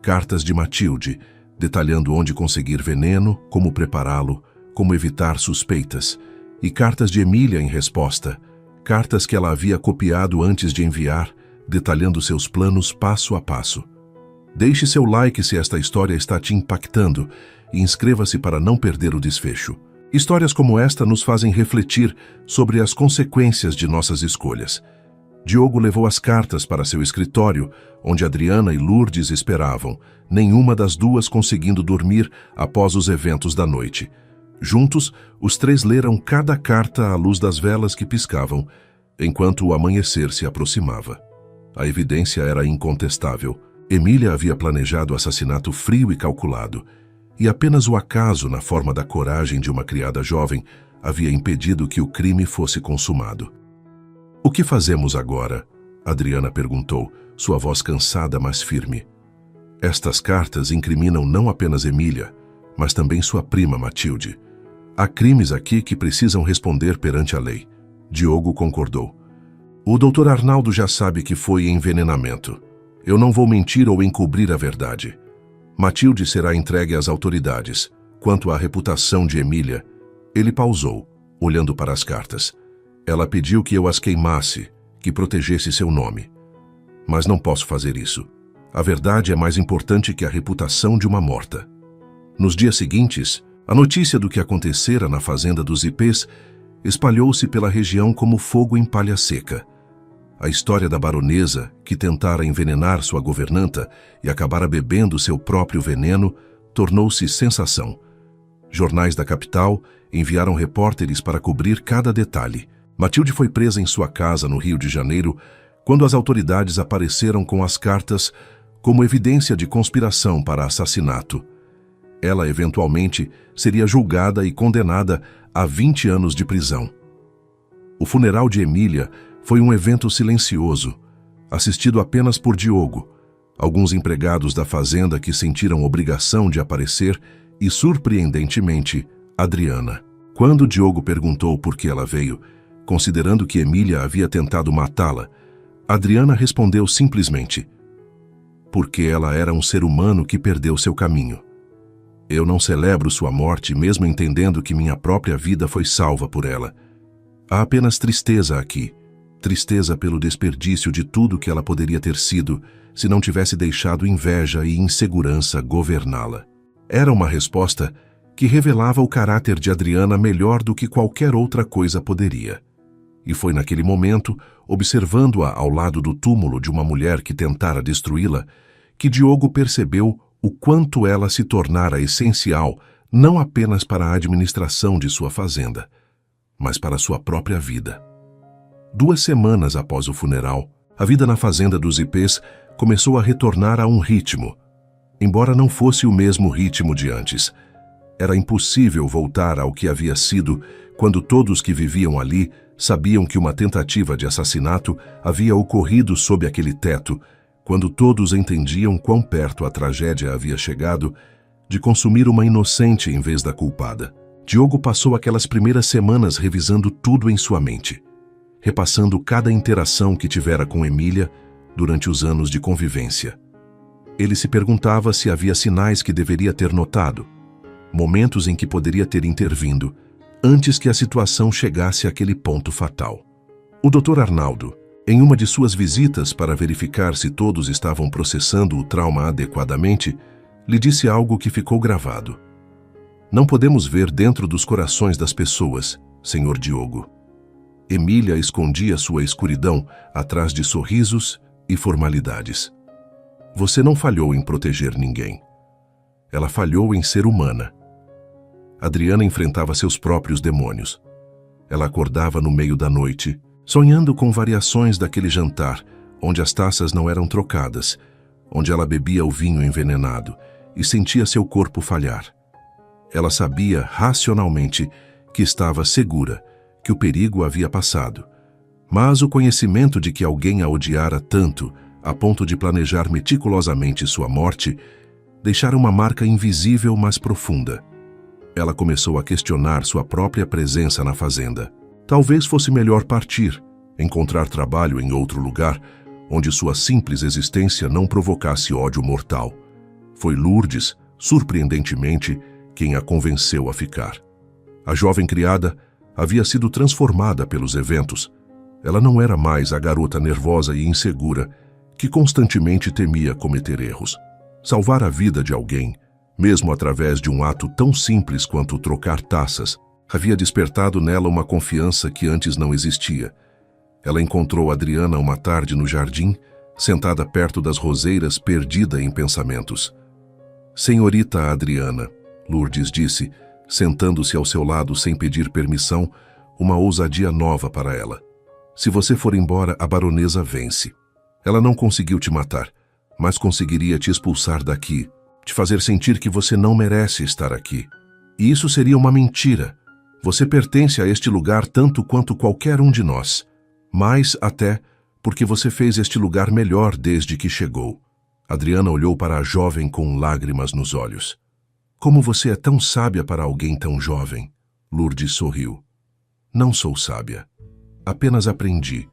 Cartas de Matilde, detalhando onde conseguir veneno, como prepará-lo, como evitar suspeitas, e cartas de Emília em resposta, cartas que ela havia copiado antes de enviar, detalhando seus planos passo a passo. Deixe seu like se esta história está te impactando e inscreva-se para não perder o desfecho. Histórias como esta nos fazem refletir sobre as consequências de nossas escolhas. Diogo levou as cartas para seu escritório, onde Adriana e Lourdes esperavam, nenhuma das duas conseguindo dormir após os eventos da noite. Juntos, os três leram cada carta à luz das velas que piscavam, enquanto o amanhecer se aproximava. A evidência era incontestável. Emília havia planejado o assassinato frio e calculado, e apenas o acaso, na forma da coragem de uma criada jovem, havia impedido que o crime fosse consumado. "O que fazemos agora?" Adriana perguntou, sua voz cansada, mas firme. "Estas cartas incriminam não apenas Emília, mas também sua prima Matilde. Há crimes aqui que precisam responder perante a lei." Diogo concordou. "O Dr. Arnaldo já sabe que foi envenenamento. Eu não vou mentir ou encobrir a verdade. Matilde será entregue às autoridades. Quanto à reputação de Emília..." Ele pausou, olhando para as cartas. "Ela pediu que eu as queimasse, que protegesse seu nome. Mas não posso fazer isso. A verdade é mais importante que a reputação de uma morta. Nos dias seguintes, a notícia do que acontecera na fazenda dos ipês espalhou-se pela região como fogo em palha seca. A história da baronesa, que tentara envenenar sua governanta e acabara bebendo seu próprio veneno, tornou-se sensação. Jornais da capital enviaram repórteres para cobrir cada detalhe. Matilde foi presa em sua casa no Rio de Janeiro quando as autoridades apareceram com as cartas como evidência de conspiração para assassinato. Ela, eventualmente, seria julgada e condenada a 20 anos de prisão. O funeral de Emília foi um evento silencioso, assistido apenas por Diogo, alguns empregados da fazenda que sentiram obrigação de aparecer e, surpreendentemente, Adriana. Quando Diogo perguntou por que ela veio, considerando que Emília havia tentado matá-la, Adriana respondeu simplesmente: porque ela era um ser humano que perdeu seu caminho. Eu não celebro sua morte, mesmo entendendo que minha própria vida foi salva por ela. Há apenas tristeza aqui. Tristeza pelo desperdício de tudo que ela poderia ter sido se não tivesse deixado inveja e insegurança governá-la. Era uma resposta que revelava o caráter de Adriana melhor do que qualquer outra coisa poderia. E foi naquele momento, observando-a ao lado do túmulo de uma mulher que tentara destruí-la, que Diogo percebeu o quanto ela se tornara essencial não apenas para a administração de sua fazenda, mas para sua própria vida. 2 semanas após o funeral, a vida na fazenda dos ipês começou a retornar a um ritmo, embora não fosse o mesmo ritmo de antes. Era impossível voltar ao que havia sido quando todos que viviam ali sabiam que uma tentativa de assassinato havia ocorrido sob aquele teto, quando todos entendiam quão perto a tragédia havia chegado de consumir uma inocente em vez da culpada. Diogo passou aquelas primeiras semanas revisando tudo em sua mente, repassando cada interação que tivera com Emília durante os anos de convivência. Ele se perguntava se havia sinais que deveria ter notado, momentos em que poderia ter intervindo, antes que a situação chegasse àquele ponto fatal. O Dr. Arnaldo, em uma de suas visitas para verificar se todos estavam processando o trauma adequadamente, lhe disse algo que ficou gravado. Não podemos ver dentro dos corações das pessoas, Sr. Diogo. Emília escondia sua escuridão atrás de sorrisos e formalidades. Você não falhou em proteger ninguém. Ela falhou em ser humana. Adriana enfrentava seus próprios demônios. Ela acordava no meio da noite, sonhando com variações daquele jantar, onde as taças não eram trocadas, onde ela bebia o vinho envenenado e sentia seu corpo falhar. Ela sabia racionalmente que estava segura, que o perigo havia passado, mas o conhecimento de que alguém a odiara tanto, a ponto de planejar meticulosamente sua morte, deixara uma marca invisível, mas profunda. Ela começou a questionar sua própria presença na fazenda. Talvez fosse melhor partir, encontrar trabalho em outro lugar, onde sua simples existência não provocasse ódio mortal. Foi Lourdes, surpreendentemente, quem a convenceu a ficar. A jovem criada havia sido transformada pelos eventos. Ela não era mais a garota nervosa e insegura que constantemente temia cometer erros. Salvar a vida de alguém, mesmo através de um ato tão simples quanto trocar taças, havia despertado nela uma confiança que antes não existia. Ela encontrou Adriana uma tarde no jardim, sentada perto das roseiras, perdida em pensamentos. Senhorita Adriana, Lourdes disse, sentando-se ao seu lado sem pedir permissão, uma ousadia nova para ela. Se você for embora, a baronesa vence. Ela não conseguiu te matar, mas conseguiria te expulsar daqui, te fazer sentir que você não merece estar aqui. E isso seria uma mentira. Você pertence a este lugar tanto quanto qualquer um de nós. Mais até porque você fez este lugar melhor desde que chegou. Adriana olhou para a jovem com lágrimas nos olhos. Como você é tão sábia para alguém tão jovem? Lourdes sorriu. Não sou sábia. Apenas aprendi,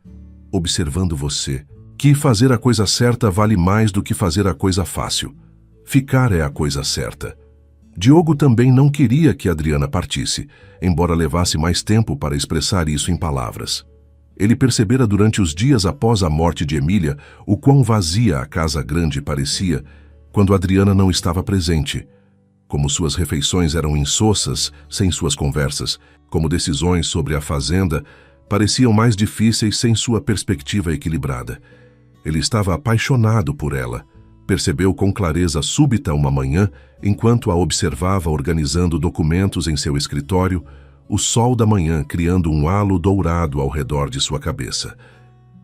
observando você, que fazer a coisa certa vale mais do que fazer a coisa fácil. Ficar é a coisa certa. Diogo também não queria que Adriana partisse, embora levasse mais tempo para expressar isso em palavras. Ele percebera durante os dias após a morte de Emília o quão vazia a casa grande parecia quando Adriana não estava presente. Como suas refeições eram insossas, sem suas conversas, como decisões sobre a fazenda pareciam mais difíceis sem sua perspectiva equilibrada. Ele estava apaixonado por ela. Percebeu com clareza súbita uma manhã, enquanto a observava organizando documentos em seu escritório, o sol da manhã criando um halo dourado ao redor de sua cabeça.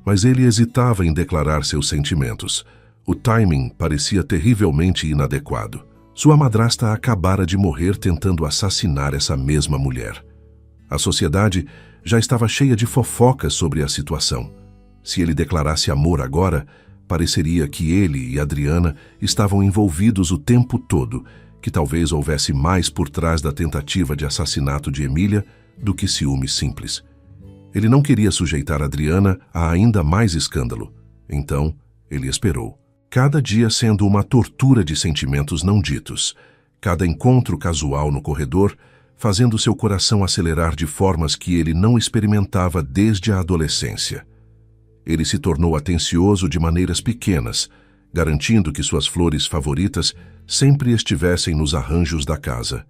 Mas ele hesitava em declarar seus sentimentos. O timing parecia terrivelmente inadequado. Sua madrasta acabara de morrer tentando assassinar essa mesma mulher. A sociedade já estava cheia de fofocas sobre a situação. Se ele declarasse amor agora, pareceria que ele e Adriana estavam envolvidos o tempo todo, que talvez houvesse mais por trás da tentativa de assassinato de Emília do que ciúme simples. Ele não queria sujeitar Adriana a ainda mais escândalo. Então, ele esperou. Cada dia sendo uma tortura de sentimentos não ditos. Cada encontro casual no corredor, fazendo seu coração acelerar de formas que ele não experimentava desde a adolescência. Ele se tornou atencioso de maneiras pequenas, garantindo que suas flores favoritas sempre estivessem nos arranjos da casa,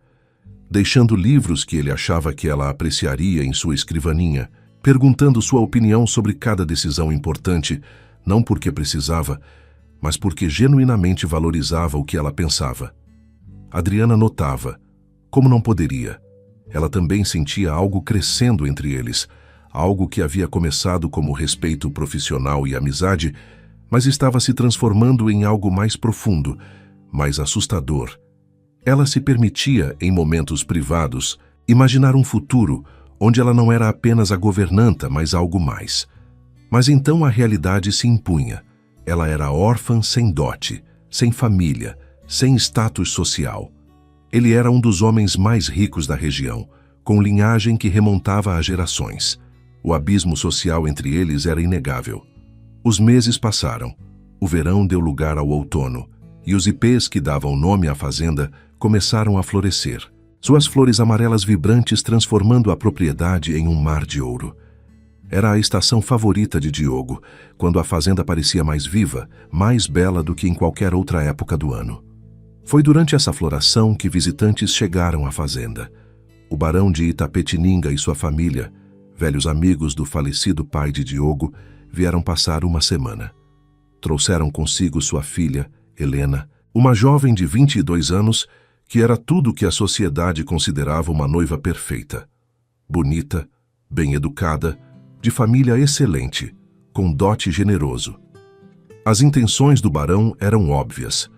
deixando livros que ele achava que ela apreciaria em sua escrivaninha, perguntando sua opinião sobre cada decisão importante, não porque precisava, mas porque genuinamente valorizava o que ela pensava. Adriana notava, como não poderia. Ela também sentia algo crescendo entre eles, algo que havia começado como respeito profissional e amizade, mas estava se transformando em algo mais profundo, mais assustador. Ela se permitia, em momentos privados, imaginar um futuro onde ela não era apenas a governanta, mas algo mais. Mas então a realidade se impunha. Ela era órfã sem dote, sem família, sem status social. Ele era um dos homens mais ricos da região, com linhagem que remontava a gerações. O abismo social entre eles era inegável. Os meses passaram. O verão deu lugar ao outono, e os ipês que davam nome à fazenda começaram a florescer, suas flores amarelas vibrantes transformando a propriedade em um mar de ouro. Era a estação favorita de Diogo, quando a fazenda parecia mais viva, mais bela do que em qualquer outra época do ano. Foi durante essa floração que visitantes chegaram à fazenda. O barão de Itapetininga e sua família, velhos amigos do falecido pai de Diogo, vieram passar uma semana. Trouxeram consigo sua filha, Helena, uma jovem de 22 anos que era tudo o que a sociedade considerava uma noiva perfeita. Bonita, bem educada, de família excelente, com dote generoso. As intenções do barão eram óbvias.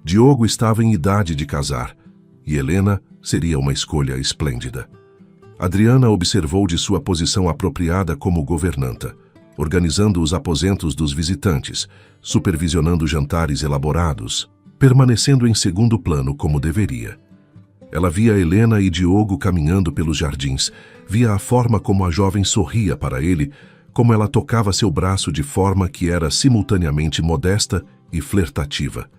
Diogo estava em idade de casar, e Helena seria uma escolha esplêndida. Adriana observou de sua posição apropriada como governanta, organizando os aposentos dos visitantes, supervisionando jantares elaborados, permanecendo em segundo plano como deveria. Ela via Helena e Diogo caminhando pelos jardins, via a forma como a jovem sorria para ele, como ela tocava seu braço de forma que era simultaneamente modesta e flertativa.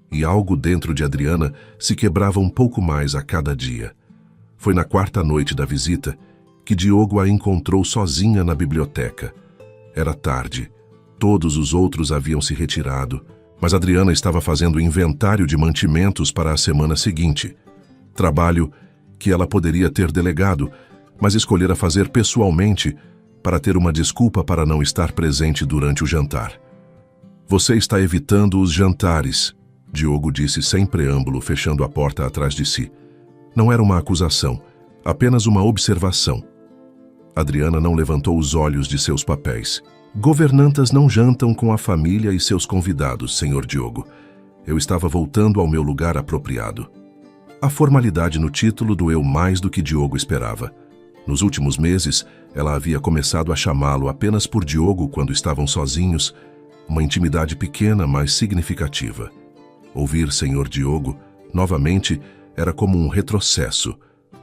E algo dentro de Adriana se quebrava um pouco mais a cada dia. Foi na quarta noite da visita que Diogo a encontrou sozinha na biblioteca. Era tarde, todos os outros haviam se retirado, mas Adriana estava fazendo inventário de mantimentos para a semana seguinte. Trabalho que ela poderia ter delegado, mas escolhera fazer pessoalmente para ter uma desculpa para não estar presente durante o jantar. "Você está evitando os jantares", Diogo disse sem preâmbulo, fechando a porta atrás de si. Não era uma acusação, apenas uma observação. Adriana não levantou os olhos de seus papéis. "Governantas não jantam com a família e seus convidados, senhor Diogo. Eu estava voltando ao meu lugar apropriado." A formalidade no título doeu mais do que Diogo esperava. Nos últimos meses, ela havia começado a chamá-lo apenas por Diogo quando estavam sozinhos, uma intimidade pequena, mas significativa. Ouvir senhor Diogo, novamente, era como um retrocesso,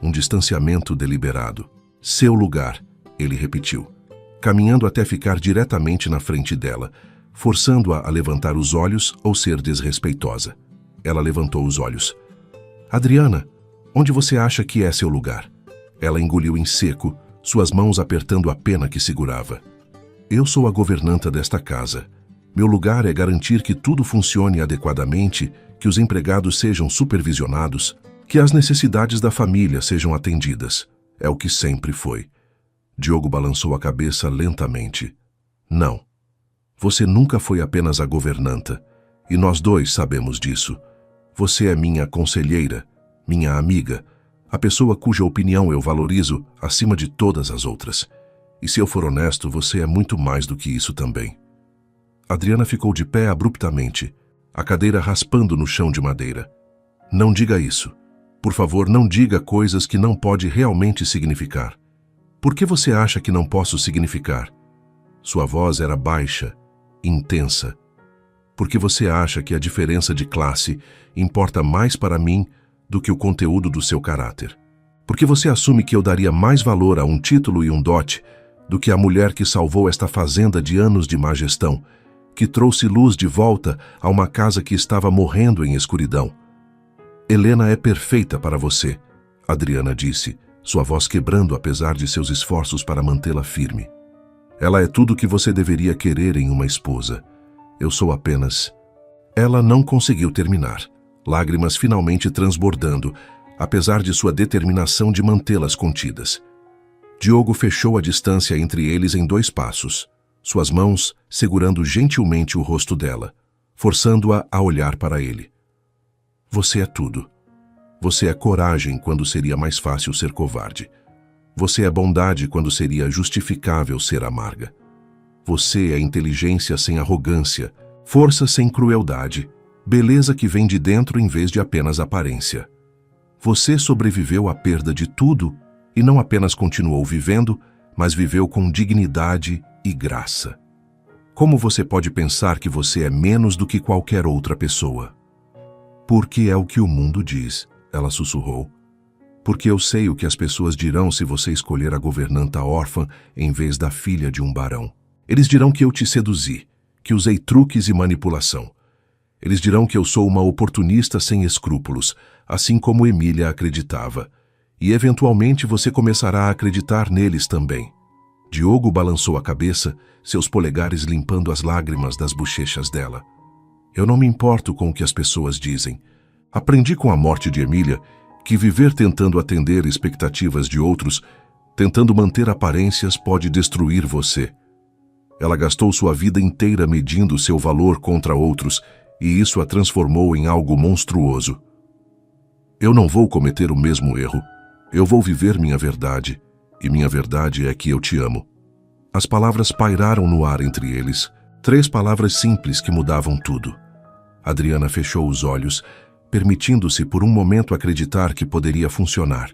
um distanciamento deliberado. "Seu lugar", ele repetiu, caminhando até ficar diretamente na frente dela, forçando-a a levantar os olhos ou ser desrespeitosa. Ela levantou os olhos. "Adriana, onde você acha que é seu lugar?" Ela engoliu em seco, suas mãos apertando a pena que segurava. Eu sou a governanta desta casa. Meu lugar é garantir que tudo funcione adequadamente, que os empregados sejam supervisionados, que as necessidades da família sejam atendidas. É o que sempre foi. Diogo balançou a cabeça lentamente. Não. Você nunca foi apenas a governanta, e nós dois sabemos disso. Você é minha conselheira, minha amiga, a pessoa cuja opinião eu valorizo acima de todas as outras. E se eu for honesto, você é muito mais do que isso também. Adriana ficou de pé abruptamente, a cadeira raspando no chão de madeira. Não diga isso. Por favor, não diga coisas que não pode realmente significar. Por que você acha que não posso significar? Sua voz era baixa, intensa. Porque você acha que a diferença de classe importa mais para mim do que o conteúdo do seu caráter. Porque você assume que eu daria mais valor a um título e um dote do que a mulher que salvou esta fazenda de anos de má gestão, que trouxe luz de volta a uma casa que estava morrendo em escuridão. Helena é perfeita para você, Adriana disse, sua voz quebrando apesar de seus esforços para mantê-la firme. Ela é tudo o que você deveria querer em uma esposa. Eu sou apenas... Ela não conseguiu terminar, lágrimas finalmente transbordando, apesar de sua determinação de mantê-las contidas. Diogo fechou a distância entre eles em 2 passos, suas mãos segurando gentilmente o rosto dela, forçando-a a olhar para ele. Você é tudo. Você é coragem quando seria mais fácil ser covarde. Você é bondade quando seria justificável ser amarga. Você é inteligência sem arrogância, força sem crueldade, beleza que vem de dentro em vez de apenas aparência. Você sobreviveu à perda de tudo e não apenas continuou vivendo, mas viveu com dignidade e graça. Como você pode pensar que você é menos do que qualquer outra pessoa? Porque é o que o mundo diz, ela sussurrou. Porque eu sei o que as pessoas dirão se você escolher a governanta órfã em vez da filha de um barão. Eles dirão que eu te seduzi, que usei truques e manipulação. Eles dirão que eu sou uma oportunista sem escrúpulos, assim como Emília acreditava. E eventualmente você começará a acreditar neles também. Diogo balançou a cabeça, seus polegares limpando as lágrimas das bochechas dela. Eu não me importo com o que as pessoas dizem. Aprendi com a morte de Emília que viver tentando atender expectativas de outros, tentando manter aparências, pode destruir você. Ela gastou sua vida inteira medindo seu valor contra outros, e isso a transformou em algo monstruoso. Eu não vou cometer o mesmo erro. Eu vou viver minha verdade, e minha verdade é que eu te amo. As palavras pairaram no ar entre eles, 3 palavras simples que mudavam tudo. Adriana fechou os olhos, permitindo-se por um momento acreditar que poderia funcionar,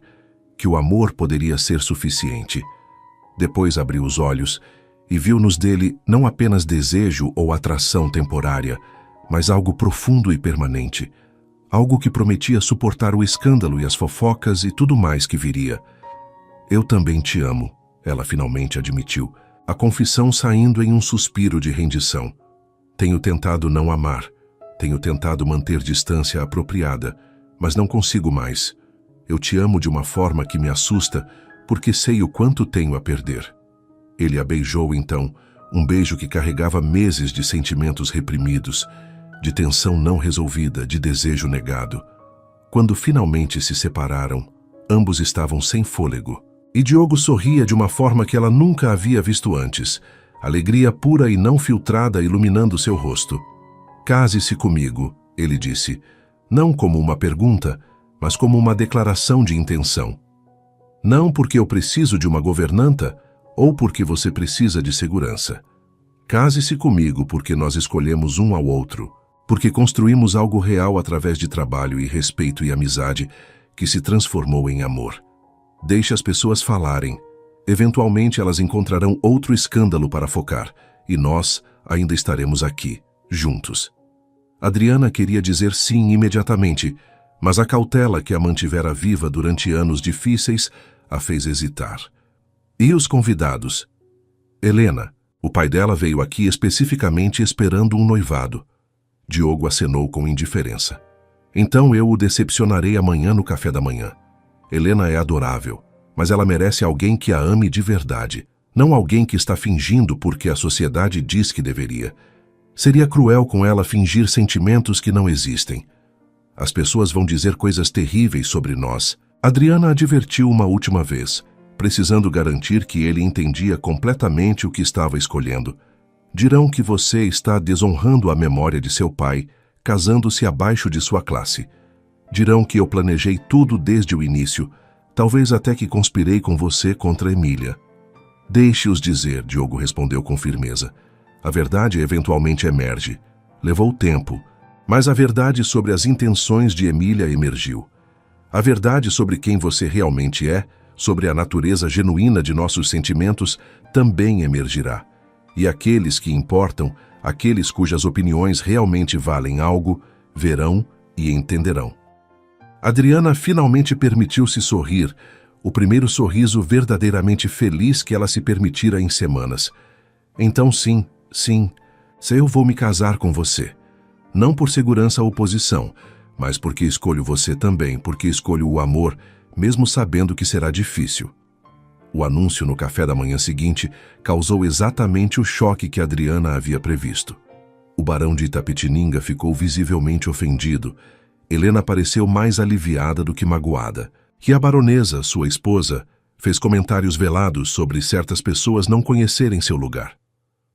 que o amor poderia ser suficiente. Depois abriu os olhos e viu nos dele não apenas desejo ou atração temporária, mas algo profundo e permanente, algo que prometia suportar o escândalo e as fofocas e tudo mais que viria. Eu também te amo, ela finalmente admitiu, a confissão saindo em um suspiro de rendição. Tenho tentado não amar. Tenho tentado manter distância apropriada, mas não consigo mais. Eu te amo de uma forma que me assusta, porque sei o quanto tenho a perder. Ele a beijou então, um beijo que carregava meses de sentimentos reprimidos, de tensão não resolvida, de desejo negado. Quando finalmente se separaram, ambos estavam sem fôlego. E Diogo sorria de uma forma que ela nunca havia visto antes, alegria pura e não filtrada iluminando seu rosto. Case-se comigo, ele disse, não como uma pergunta, mas como uma declaração de intenção. Não porque eu preciso de uma governanta ou porque você precisa de segurança. Case-se comigo porque nós escolhemos um ao outro, porque construímos algo real através de trabalho e respeito e amizade que se transformou em amor. Deixe as pessoas falarem. Eventualmente elas encontrarão outro escândalo para focar, e nós ainda estaremos aqui, juntos. Adriana queria dizer sim imediatamente, mas a cautela que a mantivera viva durante anos difíceis a fez hesitar. E os convidados? Helena, o pai dela veio aqui especificamente esperando um noivado. Diogo acenou com indiferença. Então eu o decepcionarei amanhã no café da manhã. Helena é adorável, mas ela merece alguém que a ame de verdade. Não alguém que está fingindo porque a sociedade diz que deveria. Seria cruel com ela fingir sentimentos que não existem. As pessoas vão dizer coisas terríveis sobre nós. Adriana advertiu uma última vez, precisando garantir que ele entendia completamente o que estava escolhendo. Dirão que você está desonrando a memória de seu pai, casando-se abaixo de sua classe. Dirão que eu planejei tudo desde o início, talvez até que conspirei com você contra Emília. Deixe-os dizer, Diogo respondeu com firmeza. A verdade eventualmente emerge. Levou tempo, mas a verdade sobre as intenções de Emília emergiu. A verdade sobre quem você realmente é, sobre a natureza genuína de nossos sentimentos, também emergirá. E aqueles que importam, aqueles cujas opiniões realmente valem algo, verão e entenderão. Adriana finalmente permitiu-se sorrir, o primeiro sorriso verdadeiramente feliz que ela se permitira em semanas. Então sim, se eu vou me casar com você. Não por segurança ou posição, mas porque escolho você também, porque escolho o amor, mesmo sabendo que será difícil. O anúncio no café da manhã seguinte causou exatamente o choque que Adriana havia previsto. O barão de Itapetininga ficou visivelmente ofendido. Helena pareceu mais aliviada do que magoada. E a baronesa, sua esposa, fez comentários velados sobre certas pessoas não conhecerem seu lugar.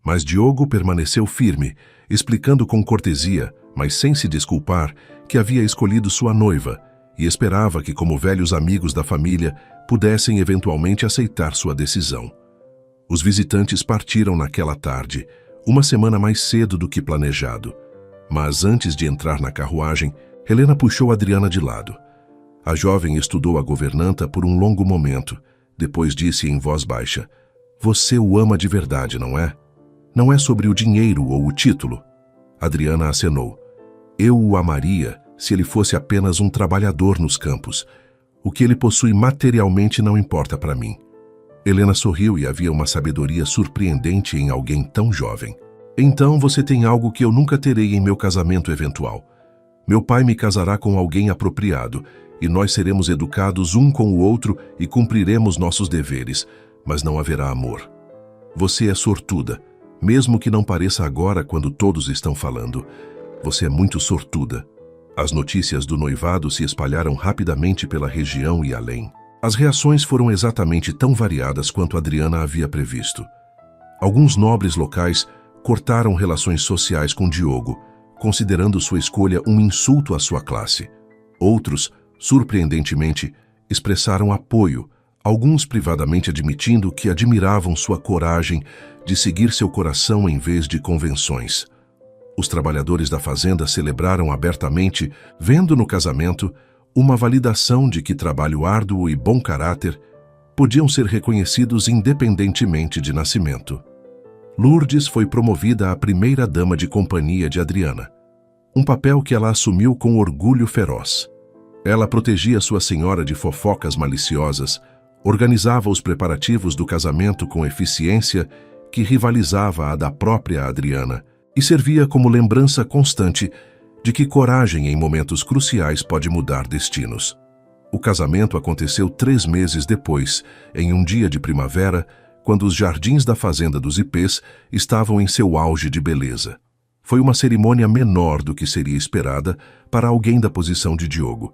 Mas Diogo permaneceu firme, explicando com cortesia, mas sem se desculpar, que havia escolhido sua noiva e esperava que, como velhos amigos da família, pudessem eventualmente aceitar sua decisão. Os visitantes partiram naquela tarde, uma semana mais cedo do que planejado. Mas antes de entrar na carruagem, Helena puxou Adriana de lado. A jovem estudou a governanta por um longo momento. Depois disse em voz baixa: "Você o ama de verdade, não é? Não é sobre o dinheiro ou o título?" Adriana acenou. "Eu o amaria se ele fosse apenas um trabalhador nos campos. O que ele possui materialmente não importa para mim." Helena sorriu e havia uma sabedoria surpreendente em alguém tão jovem. "Então você tem algo que eu nunca terei em meu casamento eventual. Meu pai me casará com alguém apropriado, e nós seremos educados um com o outro e cumpriremos nossos deveres, mas não haverá amor. Você é sortuda, mesmo que não pareça agora quando todos estão falando. Você é muito sortuda." As notícias do noivado se espalharam rapidamente pela região e além. As reações foram exatamente tão variadas quanto Adriana havia previsto. Alguns nobres locais cortaram relações sociais com Diogo, considerando sua escolha um insulto à sua classe. Outros, surpreendentemente, expressaram apoio, alguns privadamente admitindo que admiravam sua coragem de seguir seu coração em vez de convenções. Os trabalhadores da fazenda celebraram abertamente, vendo no casamento uma validação de que trabalho árduo e bom caráter podiam ser reconhecidos independentemente de nascimento. Lourdes foi promovida a primeira-dama de companhia de Adriana, um papel que ela assumiu com orgulho feroz. Ela protegia sua senhora de fofocas maliciosas, organizava os preparativos do casamento com eficiência que rivalizava a da própria Adriana, e servia como lembrança constante de que coragem em momentos cruciais pode mudar destinos. O casamento aconteceu 3 meses depois, em um dia de primavera, quando os jardins da fazenda dos Ipês estavam em seu auge de beleza. Foi uma cerimônia menor do que seria esperada para alguém da posição de Diogo.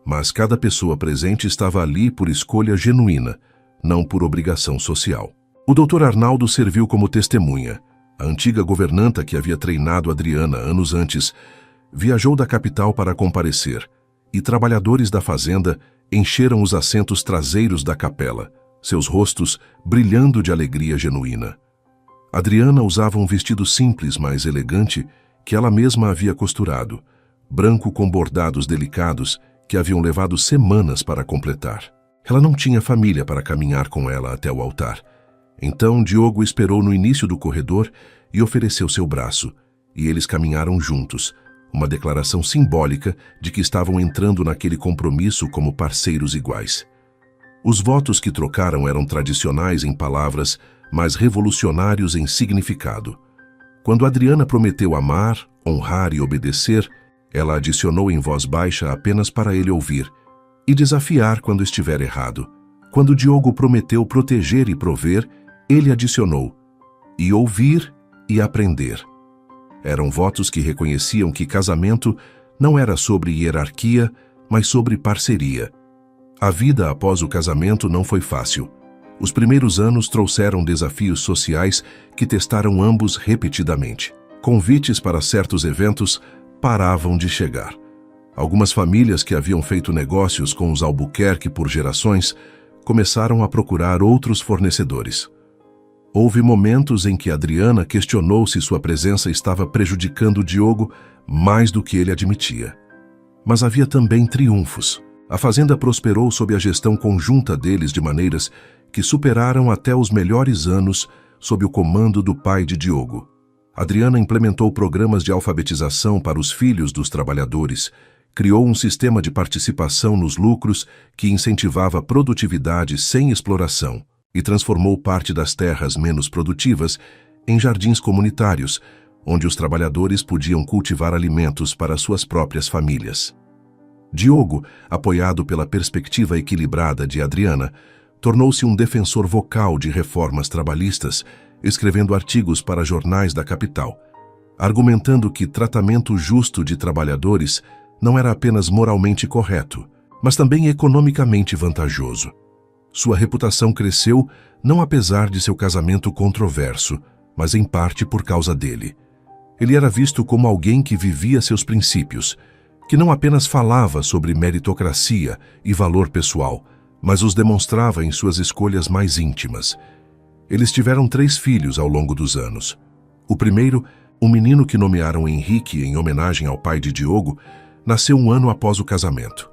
Mas cada pessoa presente estava ali por escolha genuína, não por obrigação social. O Dr. Arnaldo serviu como testemunha. A antiga governanta que havia treinado Adriana anos antes viajou da capital para comparecer, e trabalhadores da fazenda encheram os assentos traseiros da capela, seus rostos brilhando de alegria genuína. Adriana usava um vestido simples, mas elegante, que ela mesma havia costurado, branco com bordados delicados que haviam levado semanas para completar. Ela não tinha família para caminhar com ela até o altar. Então Diogo esperou no início do corredor e ofereceu seu braço, e eles caminharam juntos, uma declaração simbólica de que estavam entrando naquele compromisso como parceiros iguais. Os votos que trocaram eram tradicionais em palavras, mas revolucionários em significado. Quando Adriana prometeu amar, honrar e obedecer, ela adicionou em voz baixa apenas para ele ouvir, e desafiar quando estiver errado. Quando Diogo prometeu proteger e prover, Ele adicionou: e ouvir e aprender. Eram votos que reconheciam que casamento não era sobre hierarquia, mas sobre parceria. A vida após o casamento não foi fácil. Os primeiros anos trouxeram desafios sociais que testaram ambos repetidamente. Convites para certos eventos paravam de chegar. Algumas famílias que haviam feito negócios com os Albuquerque por gerações começaram a procurar outros fornecedores. Houve momentos em que Adriana questionou se sua presença estava prejudicando Diogo mais do que ele admitia. Mas havia também triunfos. A fazenda prosperou sob a gestão conjunta deles de maneiras que superaram até os melhores anos sob o comando do pai de Diogo. Adriana implementou programas de alfabetização para os filhos dos trabalhadores, criou um sistema de participação nos lucros que incentivava a produtividade sem exploração e transformou parte das terras menos produtivas em jardins comunitários, onde os trabalhadores podiam cultivar alimentos para suas próprias famílias. Diogo, apoiado pela perspectiva equilibrada de Adriana, tornou-se um defensor vocal de reformas trabalhistas, escrevendo artigos para jornais da capital, argumentando que tratamento justo de trabalhadores não era apenas moralmente correto, mas também economicamente vantajoso. Sua reputação cresceu não apesar de seu casamento controverso, mas em parte por causa dele. Ele era visto como alguém que vivia seus princípios, que não apenas falava sobre meritocracia e valor pessoal, mas os demonstrava em suas escolhas mais íntimas. Eles tiveram 3 filhos ao longo dos anos. O primeiro, um menino que nomearam Henrique em homenagem ao pai de Diogo, nasceu 1 ano após o casamento.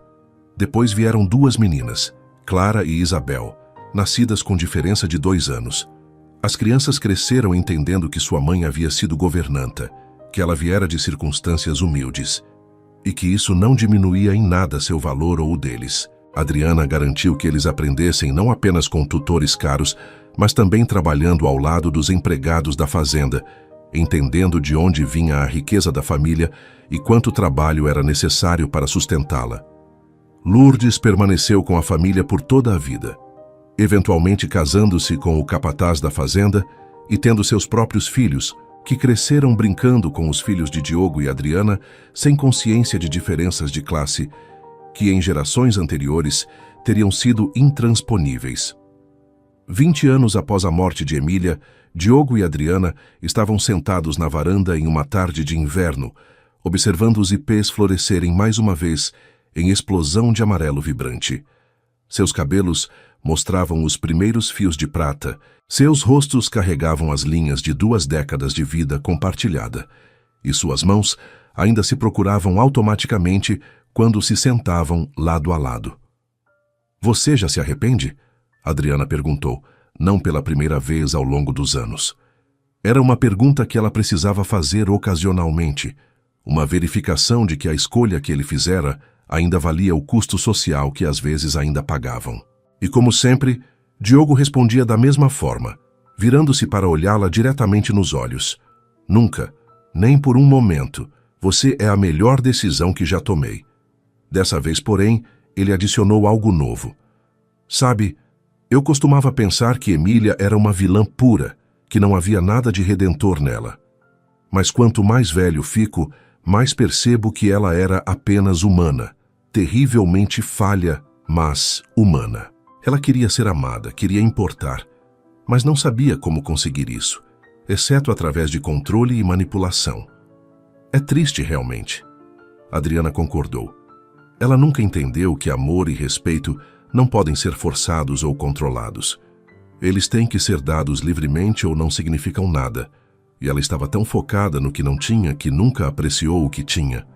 Depois vieram 2 meninas, Clara e Isabel, nascidas com diferença de 2 anos. As crianças cresceram entendendo que sua mãe havia sido governanta, que ela viera de circunstâncias humildes, e que isso não diminuía em nada seu valor ou o deles. Adriana garantiu que eles aprendessem não apenas com tutores caros, mas também trabalhando ao lado dos empregados da fazenda, entendendo de onde vinha a riqueza da família e quanto trabalho era necessário para sustentá-la. Lourdes permaneceu com a família por toda a vida, eventualmente casando-se com o capataz da fazenda e tendo seus próprios filhos, que cresceram brincando com os filhos de Diogo e Adriana sem consciência de diferenças de classe, que em gerações anteriores teriam sido intransponíveis. 20 anos após a morte de Emília, Diogo e Adriana estavam sentados na varanda em uma tarde de inverno, observando os ipês florescerem mais uma vez em explosão de amarelo vibrante. Seus cabelos mostravam os primeiros fios de prata, seus rostos carregavam as linhas de 2 décadas de vida compartilhada, e suas mãos ainda se procuravam automaticamente quando se sentavam lado a lado. "Você já se arrepende?" Adriana perguntou, não pela primeira vez ao longo dos anos. Era uma pergunta que ela precisava fazer ocasionalmente, uma verificação de que a escolha que ele fizera ainda valia o custo social que às vezes ainda pagavam. E como sempre, Diogo respondia da mesma forma, virando-se para olhá-la diretamente nos olhos. "Nunca, nem por um momento, você é a melhor decisão que já tomei." Dessa vez, porém, ele adicionou algo novo. "Sabe, eu costumava pensar que Emília era uma vilã pura, que não havia nada de redentor nela. Mas quanto mais velho fico, mais percebo que ela era apenas humana, terrivelmente falha, mas humana. Ela queria ser amada, queria importar, mas não sabia como conseguir isso, exceto através de controle e manipulação. É triste realmente." Adriana concordou. Ela nunca entendeu que amor e respeito não podem ser forçados ou controlados. Eles têm que ser dados livremente ou não significam nada, e ela estava tão focada no que não tinha que nunca apreciou o que tinha.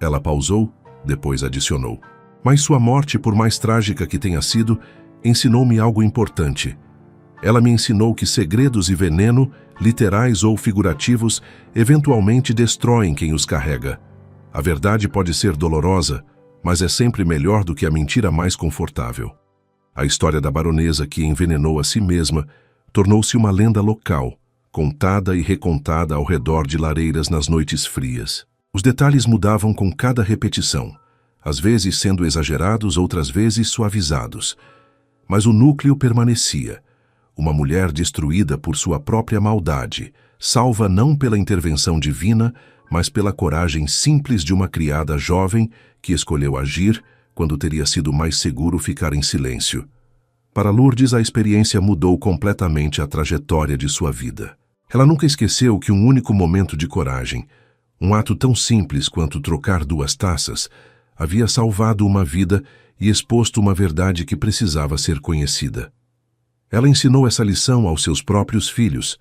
Ela pausou, depois adicionou: "Mas sua morte, por mais trágica que tenha sido, ensinou-me algo importante. Ela me ensinou que segredos e veneno, literais ou figurativos, eventualmente destroem quem os carrega. A verdade pode ser dolorosa, mas é sempre melhor do que a mentira mais confortável." A história da baronesa que envenenou a si mesma tornou-se uma lenda local, contada e recontada ao redor de lareiras nas noites frias. Os detalhes mudavam com cada repetição, às vezes sendo exagerados, outras vezes suavizados. Mas o núcleo permanecia, uma mulher destruída por sua própria maldade, salva não pela intervenção divina, mas pela coragem simples de uma criada jovem que escolheu agir quando teria sido mais seguro ficar em silêncio. Para Lourdes, a experiência mudou completamente a trajetória de sua vida. Ela nunca esqueceu que um único momento de coragem, um ato tão simples quanto trocar 2 taças, havia salvado uma vida e exposto uma verdade que precisava ser conhecida. Ela ensinou essa lição aos seus próprios filhos,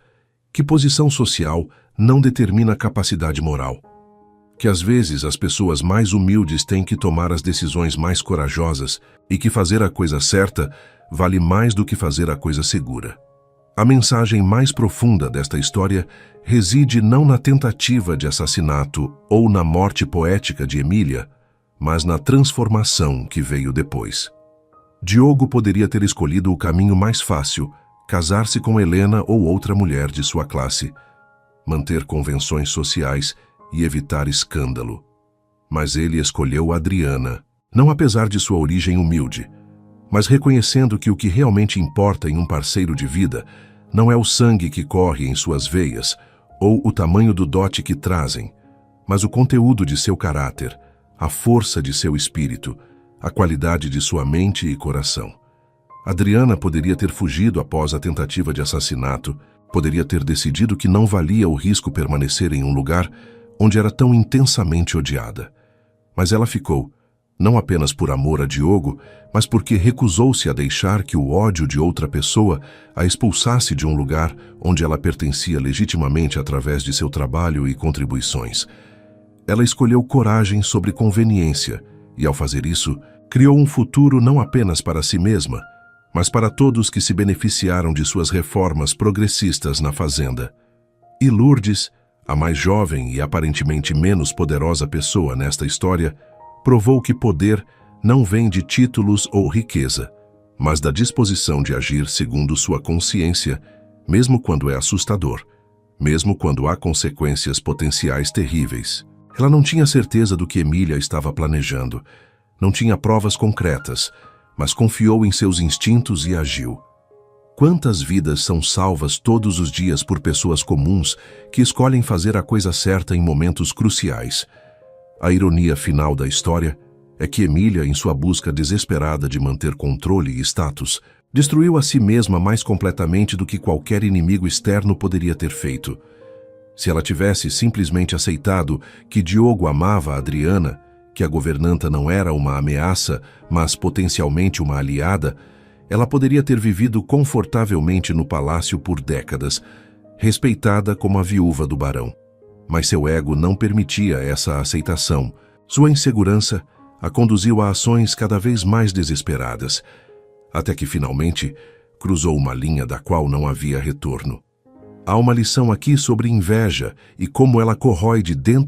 que posição social não determina capacidade moral. Que às vezes as pessoas mais humildes têm que tomar as decisões mais corajosas e que fazer a coisa certa vale mais do que fazer a coisa segura. A mensagem mais profunda desta história reside não na tentativa de assassinato ou na morte poética de Emília, mas na transformação que veio depois. Diogo poderia ter escolhido o caminho mais fácil, casar-se com Helena ou outra mulher de sua classe, manter convenções sociais e evitar escândalo. Mas ele escolheu Adriana, não apesar de sua origem humilde, mas reconhecendo que o que realmente importa em um parceiro de vida não é o sangue que corre em suas veias ou o tamanho do dote que trazem, mas o conteúdo de seu caráter, a força de seu espírito, a qualidade de sua mente e coração. Adriana poderia ter fugido após a tentativa de assassinato, poderia ter decidido que não valia o risco permanecer em um lugar onde era tão intensamente odiada. Mas ela ficou, não apenas por amor a Diogo, mas porque recusou-se a deixar que o ódio de outra pessoa a expulsasse de um lugar onde ela pertencia legitimamente através de seu trabalho e contribuições. Ela escolheu coragem sobre conveniência e, ao fazer isso, criou um futuro não apenas para si mesma, mas para todos que se beneficiaram de suas reformas progressistas na fazenda. E Lourdes, a mais jovem e aparentemente menos poderosa pessoa nesta história, provou que poder não vem de títulos ou riqueza, mas da disposição de agir segundo sua consciência, mesmo quando é assustador, mesmo quando há consequências potenciais terríveis. Ela não tinha certeza do que Emília estava planejando, não tinha provas concretas, mas confiou em seus instintos e agiu. Quantas vidas são salvas todos os dias por pessoas comuns que escolhem fazer a coisa certa em momentos cruciais? A ironia final da história é que Emília, em sua busca desesperada de manter controle e status, destruiu a si mesma mais completamente do que qualquer inimigo externo poderia ter feito. Se ela tivesse simplesmente aceitado que Diogo amava Adriana, que a governanta não era uma ameaça, mas potencialmente uma aliada, ela poderia ter vivido confortavelmente no palácio por décadas, respeitada como a viúva do barão. Mas seu ego não permitia essa aceitação. Sua insegurança a conduziu a ações cada vez mais desesperadas, até que finalmente cruzou uma linha da qual não havia retorno. Há uma lição aqui sobre inveja e como ela corrói de dentro